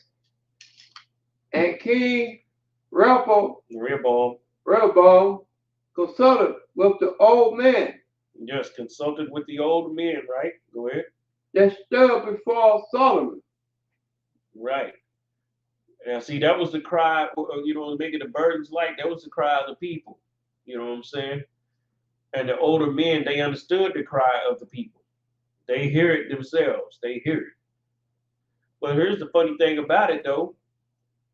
And King Rehoboam consulted with the old man. Yes, consulted with the old men, right? Go ahead. That stood before Solomon. Right. Now, see, that was the cry, making the burdens light. That was the cry of the people. You know what I'm saying? And the older men, they understood the cry of the people. They hear it themselves. They hear it. But here's the funny thing about it, though,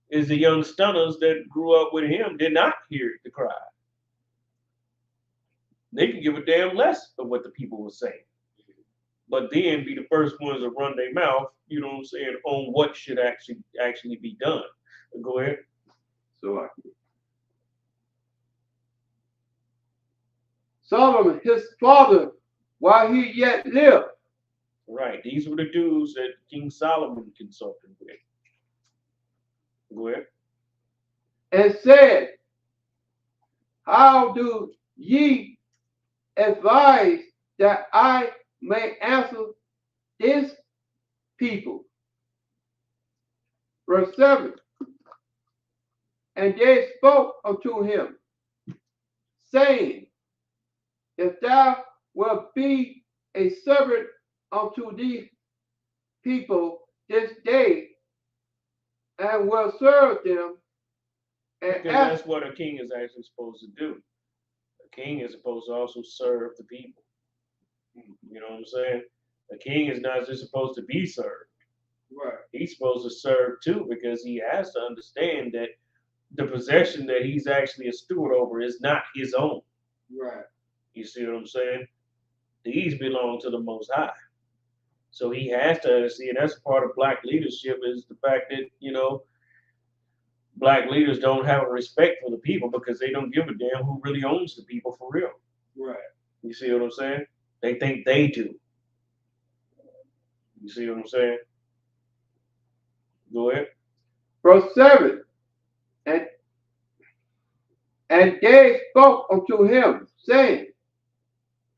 is the young stunners that grew up with him did not hear the cry. They could give a damn less of what the people were saying. But then be the first ones to run their mouth, you know what I'm saying, on what should actually be done. Go ahead. So Solomon, his father, while he yet lived. Right. These were the dudes that King Solomon consulted with. Go ahead. And said, how do ye advise that I may answer this people? Verse 7. And they spoke unto him, saying, if thou wilt be a servant unto these people this day, and will serve them. And that's what a king is actually supposed to do. A king is supposed to also serve the people. You know what I'm saying? A king is not just supposed to be served. Right. He's supposed to serve too, because he has to understand that the possession that he's actually a steward over is not his own. Right. You see what I'm saying? These belong to the Most High. So he has to see, and that's part of black leadership, is the fact that, black leaders don't have a respect for the people because they don't give a damn who really owns the people for real. Right. You see what I'm saying? They think they do. You see what I'm saying? Go ahead. Verse 7. And they spoke unto him, saying,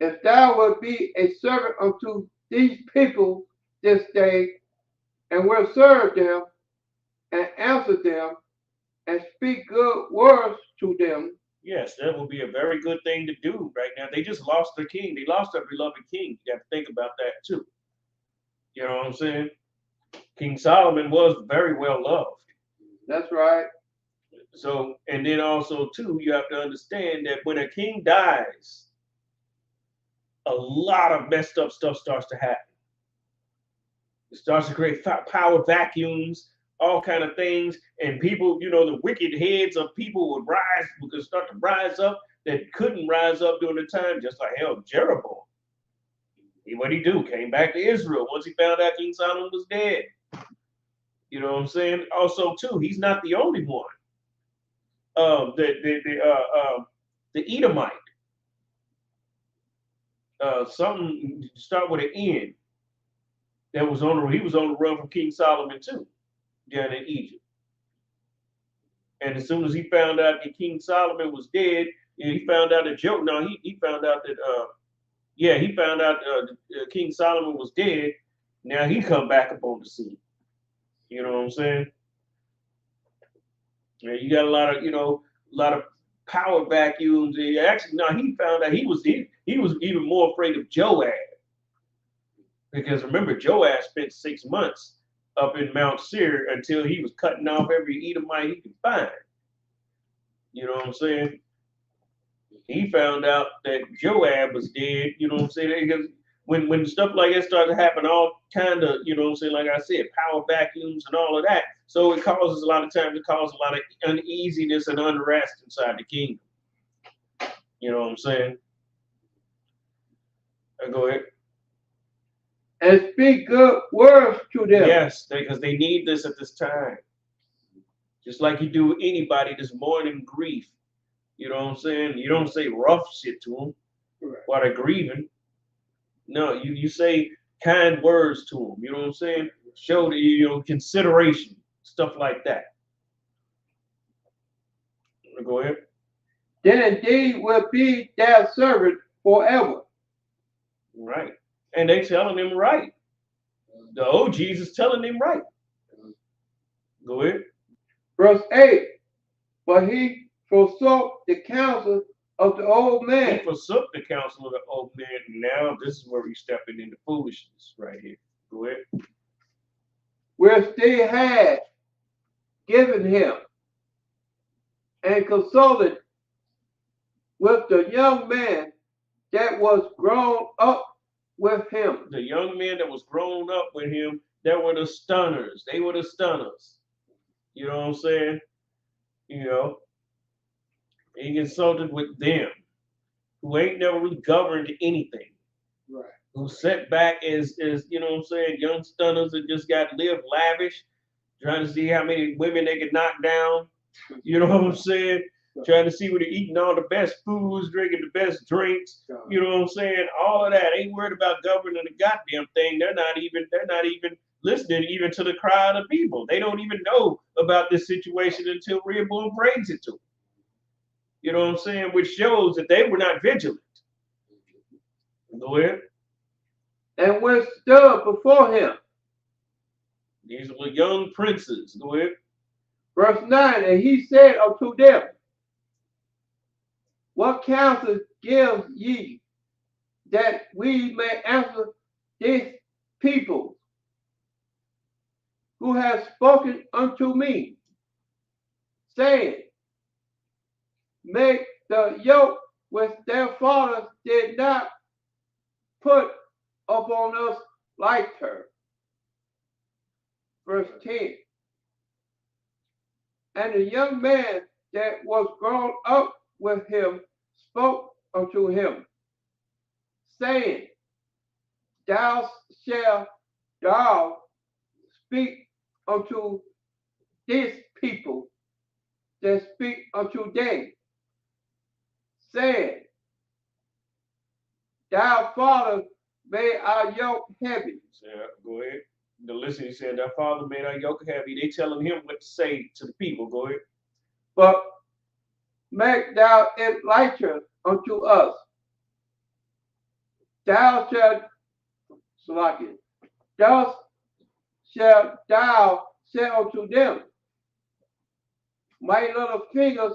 If thou wilt be a servant unto these people this day, and will serve them, and answer them, and speak good words to them. Yes, that would be a very good thing to do right now. They just lost their king. They lost their beloved king. You have to think about that too. You know what I'm saying? King Solomon was very well loved. That's right. So, and then also too, you have to understand that when a king dies, a lot of messed up stuff starts to happen. It starts to create power vacuums, all kind of things, and people, you know, the wicked heads of people would start to rise up that couldn't rise up during the time, just like hell, Jeroboam. What'd he do? Came back to Israel once he found out King Solomon was dead. You know what I'm saying? Also, too, he's not the only one. The Edomite. Something start with an N. That was he was on the run from King Solomon too, down in Egypt. And as soon as he found out that King Solomon was dead, he found out that he found out that he found out King Solomon was dead. Now he come back up on the scene. You know what I'm saying? Yeah, you got a lot of power vacuums. Actually, no, he found out he was even more afraid of Joab. Because remember, Joab spent 6 months up in Mount Seir until he was cutting off every Edomite he could find. You know what I'm saying? He found out that Joab was dead. You know what I'm saying? Because when stuff like that starts to happen, all kind of, you know what I'm saying, like I said, power vacuums and all of that. So it causes a lot of times, a lot of uneasiness and unrest inside the kingdom. You know what I'm saying? Go ahead. And speak good words to them. Yes, because they need this at this time. Just like you do anybody that's mourning grief. You know what I'm saying? You don't say rough shit to them while they're grieving. No, you say kind words to them. You know what I'm saying? Show consideration, stuff like that. Go ahead. Then indeed will be their servant forever. Right. And they telling him right. The OGs is telling him right. Go ahead. Verse 8. But he forsook the counsel of the old man. He forsook the counsel of the old man. Now this is where he's stepping into foolishness right here. Go ahead. Which they had given him, and consulted with the young man that was grown up with him. The young men that was grown up with him, that were the stunners. They were the stunners. You know what I'm saying? You know, he consulted with them, who ain't never really governed anything. Right. Who sat back as you know what I'm saying, young stunners that just got live lavish, trying to see how many women they could knock down. You know what I'm saying? Trying to see where they're eating all the best foods, drinking the best drinks. You know what I'm saying? All of that. Ain't worried about governing the goddamn thing. They're not even listening even to the cry of the people. They don't even know about this situation until Rehoboam brings it to them. You know what I'm saying? Which shows that they were not vigilant. Go ahead. And when stood before him. These were young princes. Go ahead. Verse 9. And he said unto them, What counsel give ye that we may answer this people who have spoken unto me, saying, Make the yoke which their fathers did not put upon us lighter. Verse 10. And the young man that was grown up with him spoke unto him, saying, Thou shalt speak unto this people, that speak unto them, saying, Thou Father made our yoke heavy. Yeah, go ahead. The listener said, Thy Father made our yoke heavy. They telling him what to say to the people. Go ahead. But make thou it lighter unto us. Thou shalt thus shalt thou say unto them, My little fingers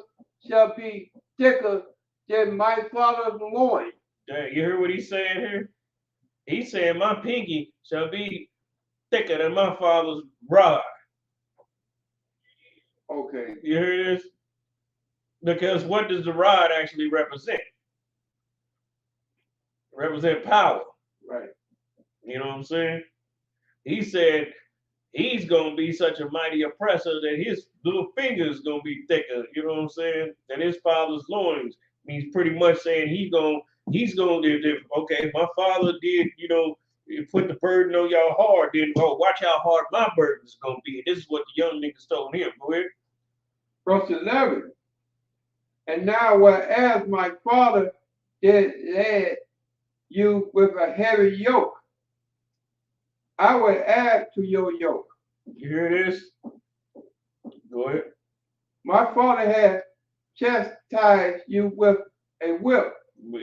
shall be thicker than my father's loin. Dang, you hear what he's saying here? He's saying my pinky shall be thicker than my father's rod. Okay. You hear this? Because what does the rod actually represent? Represent power. Right. You know what I'm saying? He said he's gonna be such a mighty oppressor that his little fingers gonna be thicker. You know what I'm saying? That his father's loins means pretty much saying he's gonna okay, if my father did, you know, put the burden on y'all hard, then watch how hard my burden is gonna be. This is what the young niggas told him. Go ahead. Verse 11. And now whereas my father did lead you with a heavy yoke, I will add to your yoke. You hear this? Go ahead. My father had chastised you with a whip.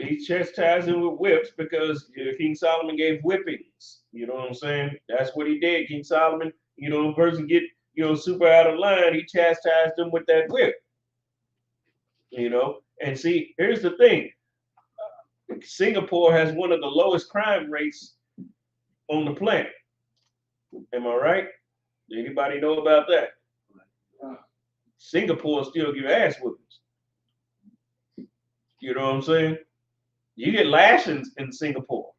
He chastised him with whips because King Solomon gave whippings. You know what I'm saying? That's what he did. King Solomon, you know, a person get, you know, super out of line, he chastised them with that whip. You know, and see, here's the thing. Singapore has one of the lowest crime rates on the planet. Am I right? Anybody know about that? Singapore still give ass whippings. You know what I'm saying? You get lashings in Singapore.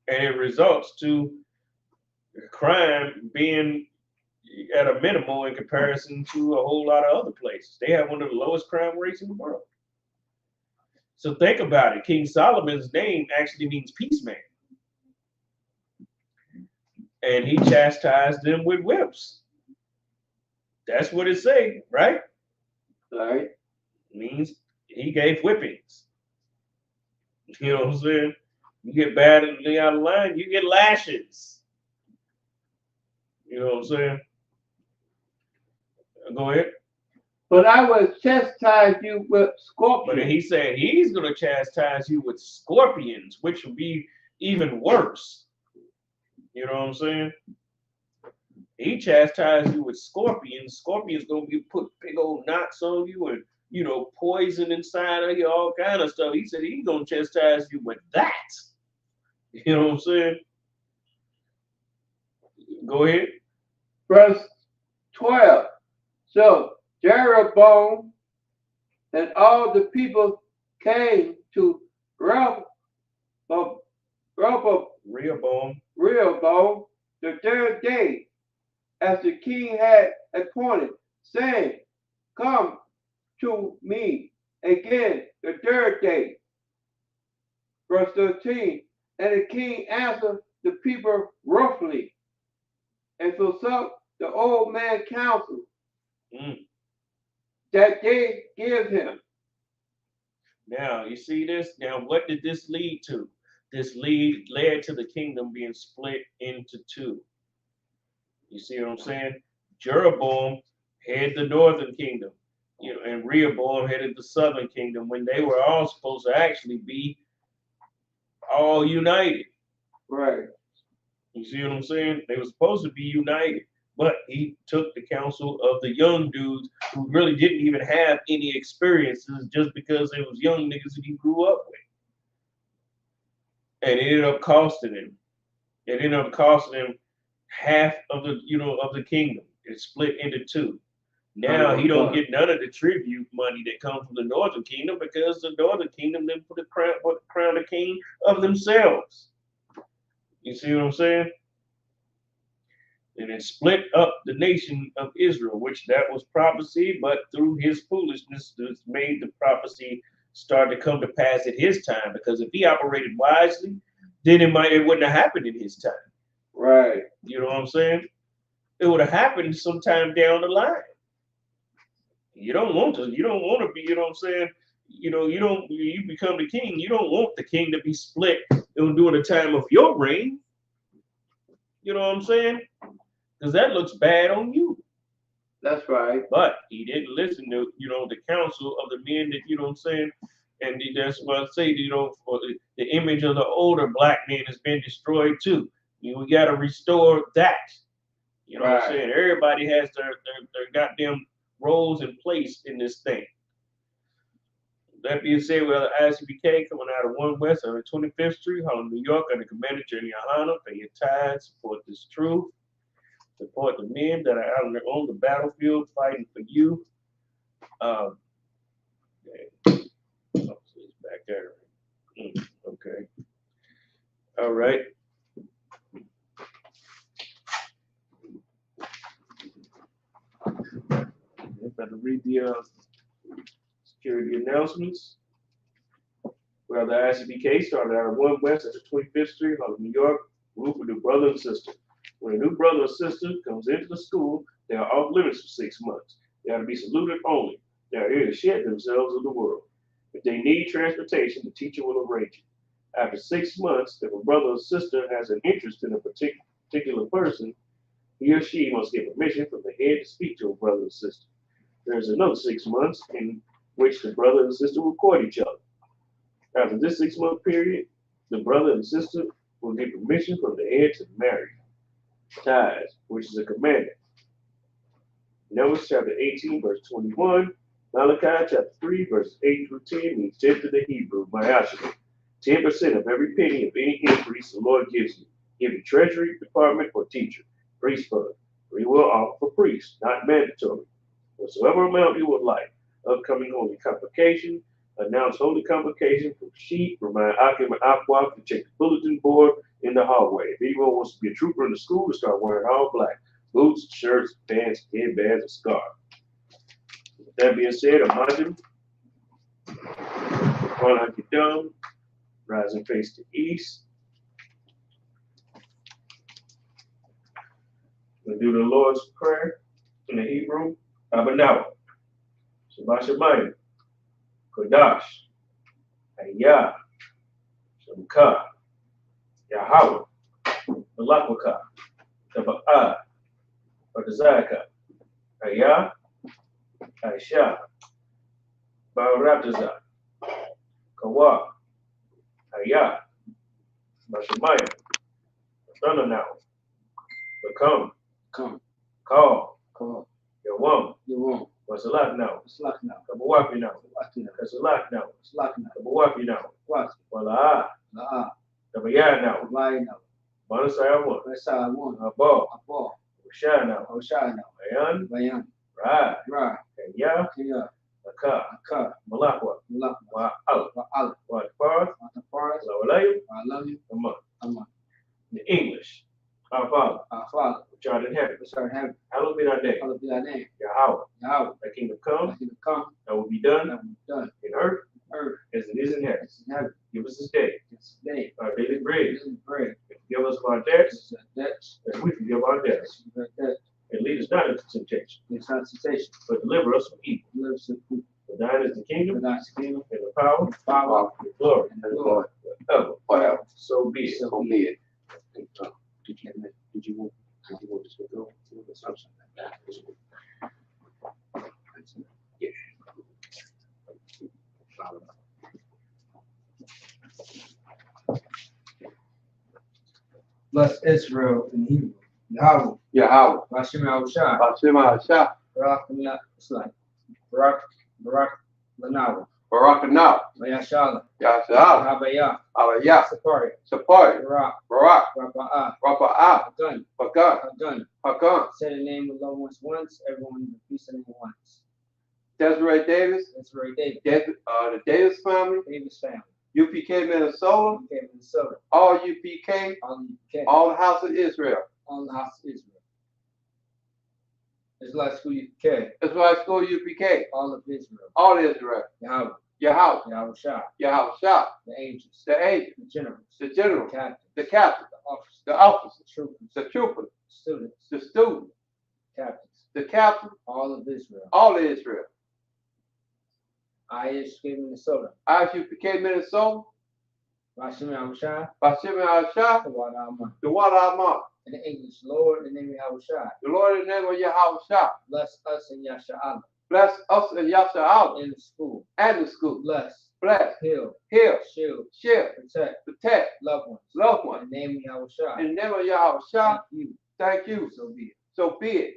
And it results to crime being at a minimal in comparison to a whole lot of other places. They have one of the lowest crime rates in the world. So think about it. King Solomon's name actually means peaceman. And he chastised them with whips. That's what it say, right? Right. Means he gave whippings. You know what I'm saying? You get badly out of line, you get lashes. You know what I'm saying? Go ahead. But I will chastise you with scorpions. But he said he's going to chastise you with scorpions, which will be even worse. You know what I'm saying? He chastised you with scorpions. Scorpions going to be put big old knots on you and, you know, poison inside of you, all kind of stuff. He said he's going to chastise you with that. You know what I'm saying? Go ahead. Verse 12. So Jeroboam and all the people came to Rehoboam the third day, as the king had appointed, saying, Come to me again the third day. Verse 13. And the king answered the people roughly, and forsook the old man counsel that they give him. Now, you see this? Now, what did this lead to? This led to the kingdom being split into two. You see what I'm saying? Jeroboam headed the northern kingdom, you know, and Rehoboam headed the southern kingdom when they were all supposed to actually be all united. Right. You see what I'm saying? They were supposed to be united, but he took the counsel of the young dudes who really didn't even have any experiences just because they was young niggas that he grew up with. And it ended up costing him. It ended up costing him half of the, you know, of the kingdom. It split into two. Now he don't get none of the tribute money that comes from the northern kingdom because the northern kingdom didn't put the crown of king of themselves. You see what I'm saying? And it split up the nation of Israel, which that was prophecy, but through his foolishness, this made the prophecy start to come to pass at his time. Because if he operated wisely, then it wouldn't have happened in his time. Right. You know what I'm saying? it would have happened sometime down the line. You don't want to be, you know what I'm saying? You become the king. You don't want the king to be split during the time of your reign. You know what I'm saying? Because that looks bad on you. That's right. But he didn't listen to, the counsel of the men that, you know what I'm saying? And that's what I say, for the image of the older black man has been destroyed too. We got to restore that. You know what I'm saying? Everybody has their goddamn roles in place in this thing. That being said, we have the ICBK coming out of 1 West on 25th Street, Harlem, New York, under Commander Jenny Ahana. Pay your tithes, support this truth. Support the men that are out on the battlefield fighting for you. It's back there. Okay. All right. I'm about to read the security announcements. Well, the ICBK started out of 1 West at 25th Street, Harlem, New York. Group of new brother and sister. When a new brother or sister comes into the school, they are off limits for 6 months. They are to be saluted only. They are here to shed themselves of the world. If they need transportation, the teacher will arrange it. After 6 months, if a brother or sister has an interest in a particular person, he or she must get permission from the head to speak to a brother or sister. There is another 6 months in which the brother and sister will court each other. After this 6-month period, the brother and sister will get permission from the head to marry. Tithes, which is a commandment. Numbers chapter 18, verse 21. Malachi chapter 3, verses 8 through 10 means 10th to the Hebrew, Ma'ashah. 10% of every penny of any increase the Lord gives you. Give the treasury department or teacher, priest fund. We will offer for priests, not mandatory. Whatsoever amount you would like. Upcoming holy convocation. Announce holy convocation from sheep. Remind Akim and Aqua to check the bulletin board in the hallway. If anyone wants to be a trooper in the school, to start wearing all black. Boots, shirts, pants, headbands, and scarf. With that being said, imagine. One like your dome. Rise and face to east. We'll do the Lord's Prayer in the Hebrew. Abanawa. Shabbat Shemayim. Kodash, Ayah, Shamka, Yahweh, Malakwaka, Taba'ah, Badazaka, Ayah, Aisha, Barataza, Kawa, Ayah, Bashamaya, Thundernow, Become, Call, Yawam, Wasalak now. Kabawapi now. Kasalak now. Kabawapi now. Wala. Kabaya now. Manasaya one. Abo. Usha now. Bayan. Ra. Kaya. Aka. Malakwa. Wa'al. Wa'atfar. Lawalayu. Aman. In English. Our Father, which art in heaven, hallowed be thy name. Yahweh, thy kingdom come, thy will be done in earth as it is in heaven. Give us this day our daily bread. And forgive us of our debts as we forgive our debtors. And lead us not into temptation, but deliver us from evil. For thine is the kingdom, and the power, and the glory, forever. So be it. Did you want this to go? Yeah. Bless Israel in Hebrew. Yahweh. Bashim al-Shah. Barak Lanawa. Barakanaw. Mayashala. Yashala. Habaya. Alaya. Sapari. Barak. Rapa'ah. Pagan. Say the name of the Lord once, everyone in the peace of the name once. Desiree Davis. The Davis family. UPK Minnesota. All UPK. All the House of Israel. Israelite School UPK. Israelite School UPK. All of Israel. All Israel. Yahweh. Yahweh Shah. The angels. The general. The captain. The captain. The officer. The troopers. The students. captains, the captain, all of Israel. all of Israel. I, Ishmael, Minnesota. I, Ishmael, Minnesota. Bashim Yahushua. Bashim Yahushua. The water Amon. The water Amon. In the English, Lord, in the name of Yahushua. The Lord in the name of Yahushua. Bless us in Yasha'Allah. Bless us in Yasha'Allah. In the school. And the school. Bless. Bless. Heal. Heal. Shield. Shield. Protect. Protect. Loved ones. Loved ones. In the name of Yahushua. In the name of Yahushua. Thank you. Thank you. So be it. So be it.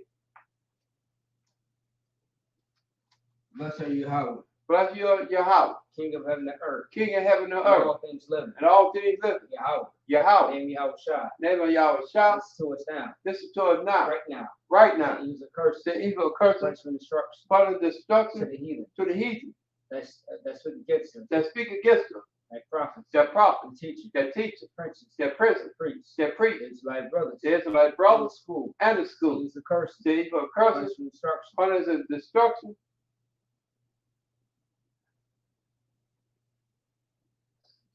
Bless are you, Yahweh. Bless you, Yahweh. King of heaven and earth. King of heaven and And earth. all things living. And all things living. Yahweh. Yahweh. Name Yahushua. Name of Yahushua. Listen to us now. Listen to us now. Right now. Right now. The evil curse. The evil curse. Punishment destruction. Punishment To destruction. the heathen. To the heathen. That speak against us. That speak against us. Like prophets. Their prophets. And teachers. Their teachers. Princes. Their princes. Priests. Their priests. Israelite brothers. The Israelite brothers. The school. And the school. The curses. The evil curses. Punishment destruction. Punishment destruction.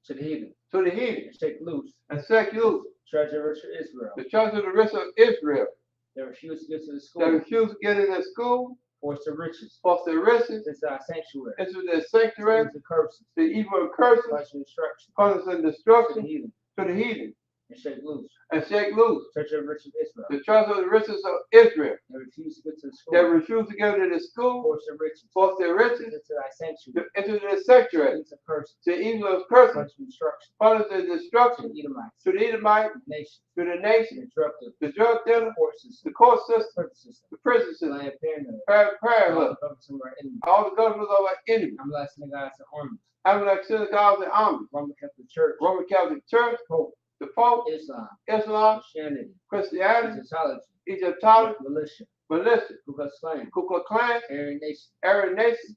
To the heathen. To the heathen. And shake loose. And shake loose. Treasure rich of Israel. The treasure of the rich of Israel. They refuse to get to the They school. refuse to get in the school. Force the riches. Force their riches. This is our sanctuary. Into their sanctuary. The curses. The evil curses. Punishment destruction. Punishment To the destruction. heathen. To the heathen. And shake loose. And shake loose. Treasure of rich of Israel. The treasure of the riches of Israel. They refuse to get to the school. They refuse to go to the school. Force the riches. Force their riches. Into thy sanctuary. Into the sanctuary. These are curses. The evil of curses. Punishment destruction. Punishment To destruction. the Edomites. To the Edomite. Nation. To the nation. The drug dealer. The drug dealer. Court system. The court system. Prison system. The prison system. Planned Parenthood. Parenthood. All the governments of our enemies. All the governments of our enemies. I'm blessing the guys and armies. I'm like synagogues and armies. Roman Catholic Church. Roman Catholic Church. Pope. The Pope. Islam. Islam. Christianity. Christianity. Egyptology. Egyptology. Militia. Militia. Ku Klux Klan. Ku Klux Klan. Aryan Nation. Aryan Nation.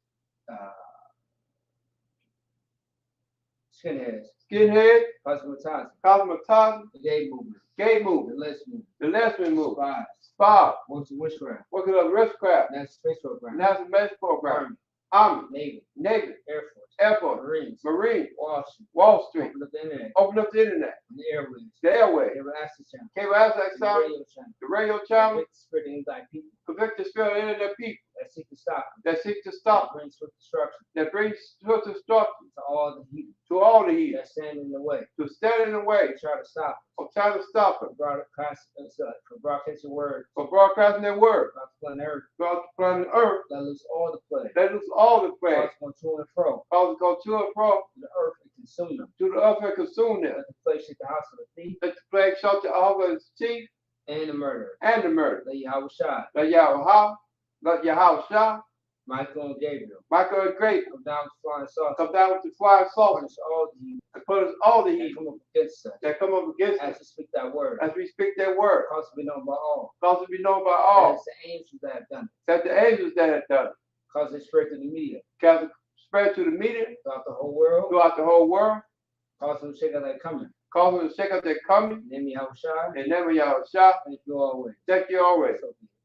Skinheads. Skinhead. Cosmopolitan. Cosmopolitan. The gay movement. Gay The movement. lesbian. The lesbian movement. Spies. Spy. Works of witchcraft. Working on witchcraft. National Space Program. National Space Program. Army. Army. Navy. Navy. Air Force. Air Force. Marines. Marine. Wall Street. Wall Street. Open up the internet. Open up the internet. And the airways. The airway. Cable access channel. Cable access The channel. radio channel. The radio channel. Convict the spirit of anti people Convict the spirit of internet people that seek to stop them. that seek to stop. Bring swift destruction That brings swift destruction to all the heathen to all the heathen. that stand in the way. To stand in the way. They try to stop Or try to stop for them. broadcasting word For broadcasting their word. about the planet Earth. Throughout the planet Earth. Let loose all the plague. Let loose all the plague. Cause going to and fro Cause it go to and fro. to the earth and consume them. To the earth and consume them. Let the plague shake the house of the thief Let the plague shelter all of his teeth and the murderer. and the murder. Let Yahweh shine. Let Yahweh. Let Yahushua. Michael and Gabriel. Michael and Grape. Come down with flying saucers. Come down with the flying saucers. Punish all the heathen And punish all the that heathen come up against us. that come up against As us. we speak that word. As we speak their word. Cause to be known by all. Cause it be known by That all. it's the angels that have done it. That the angels that have done it. Cause it spread to the media. Cause it spread to the media. Throughout the whole world. Throughout the whole world. Cause them to shake out that coming. Cause them to shake out their coming. Name me Yahushua. And never Yahushua. Thank you always. Thank you always.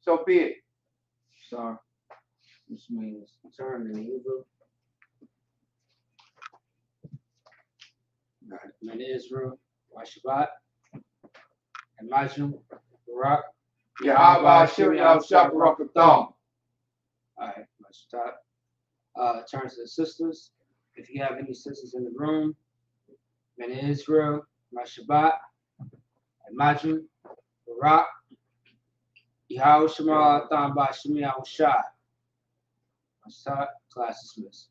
So be it. Sorry. Which means turn in Hebrew. Men Israel, Shabbat, and Majum, Barak. Yahweh Hashem Yahushua Barak Atam. Alright, Shabbat. Turn to the sisters. If you have any sisters in the room, Men Israel, Shabbat, and Majum, Barak. Yahweh Shema Atam Ba Shem Yahushua. Class dismissed.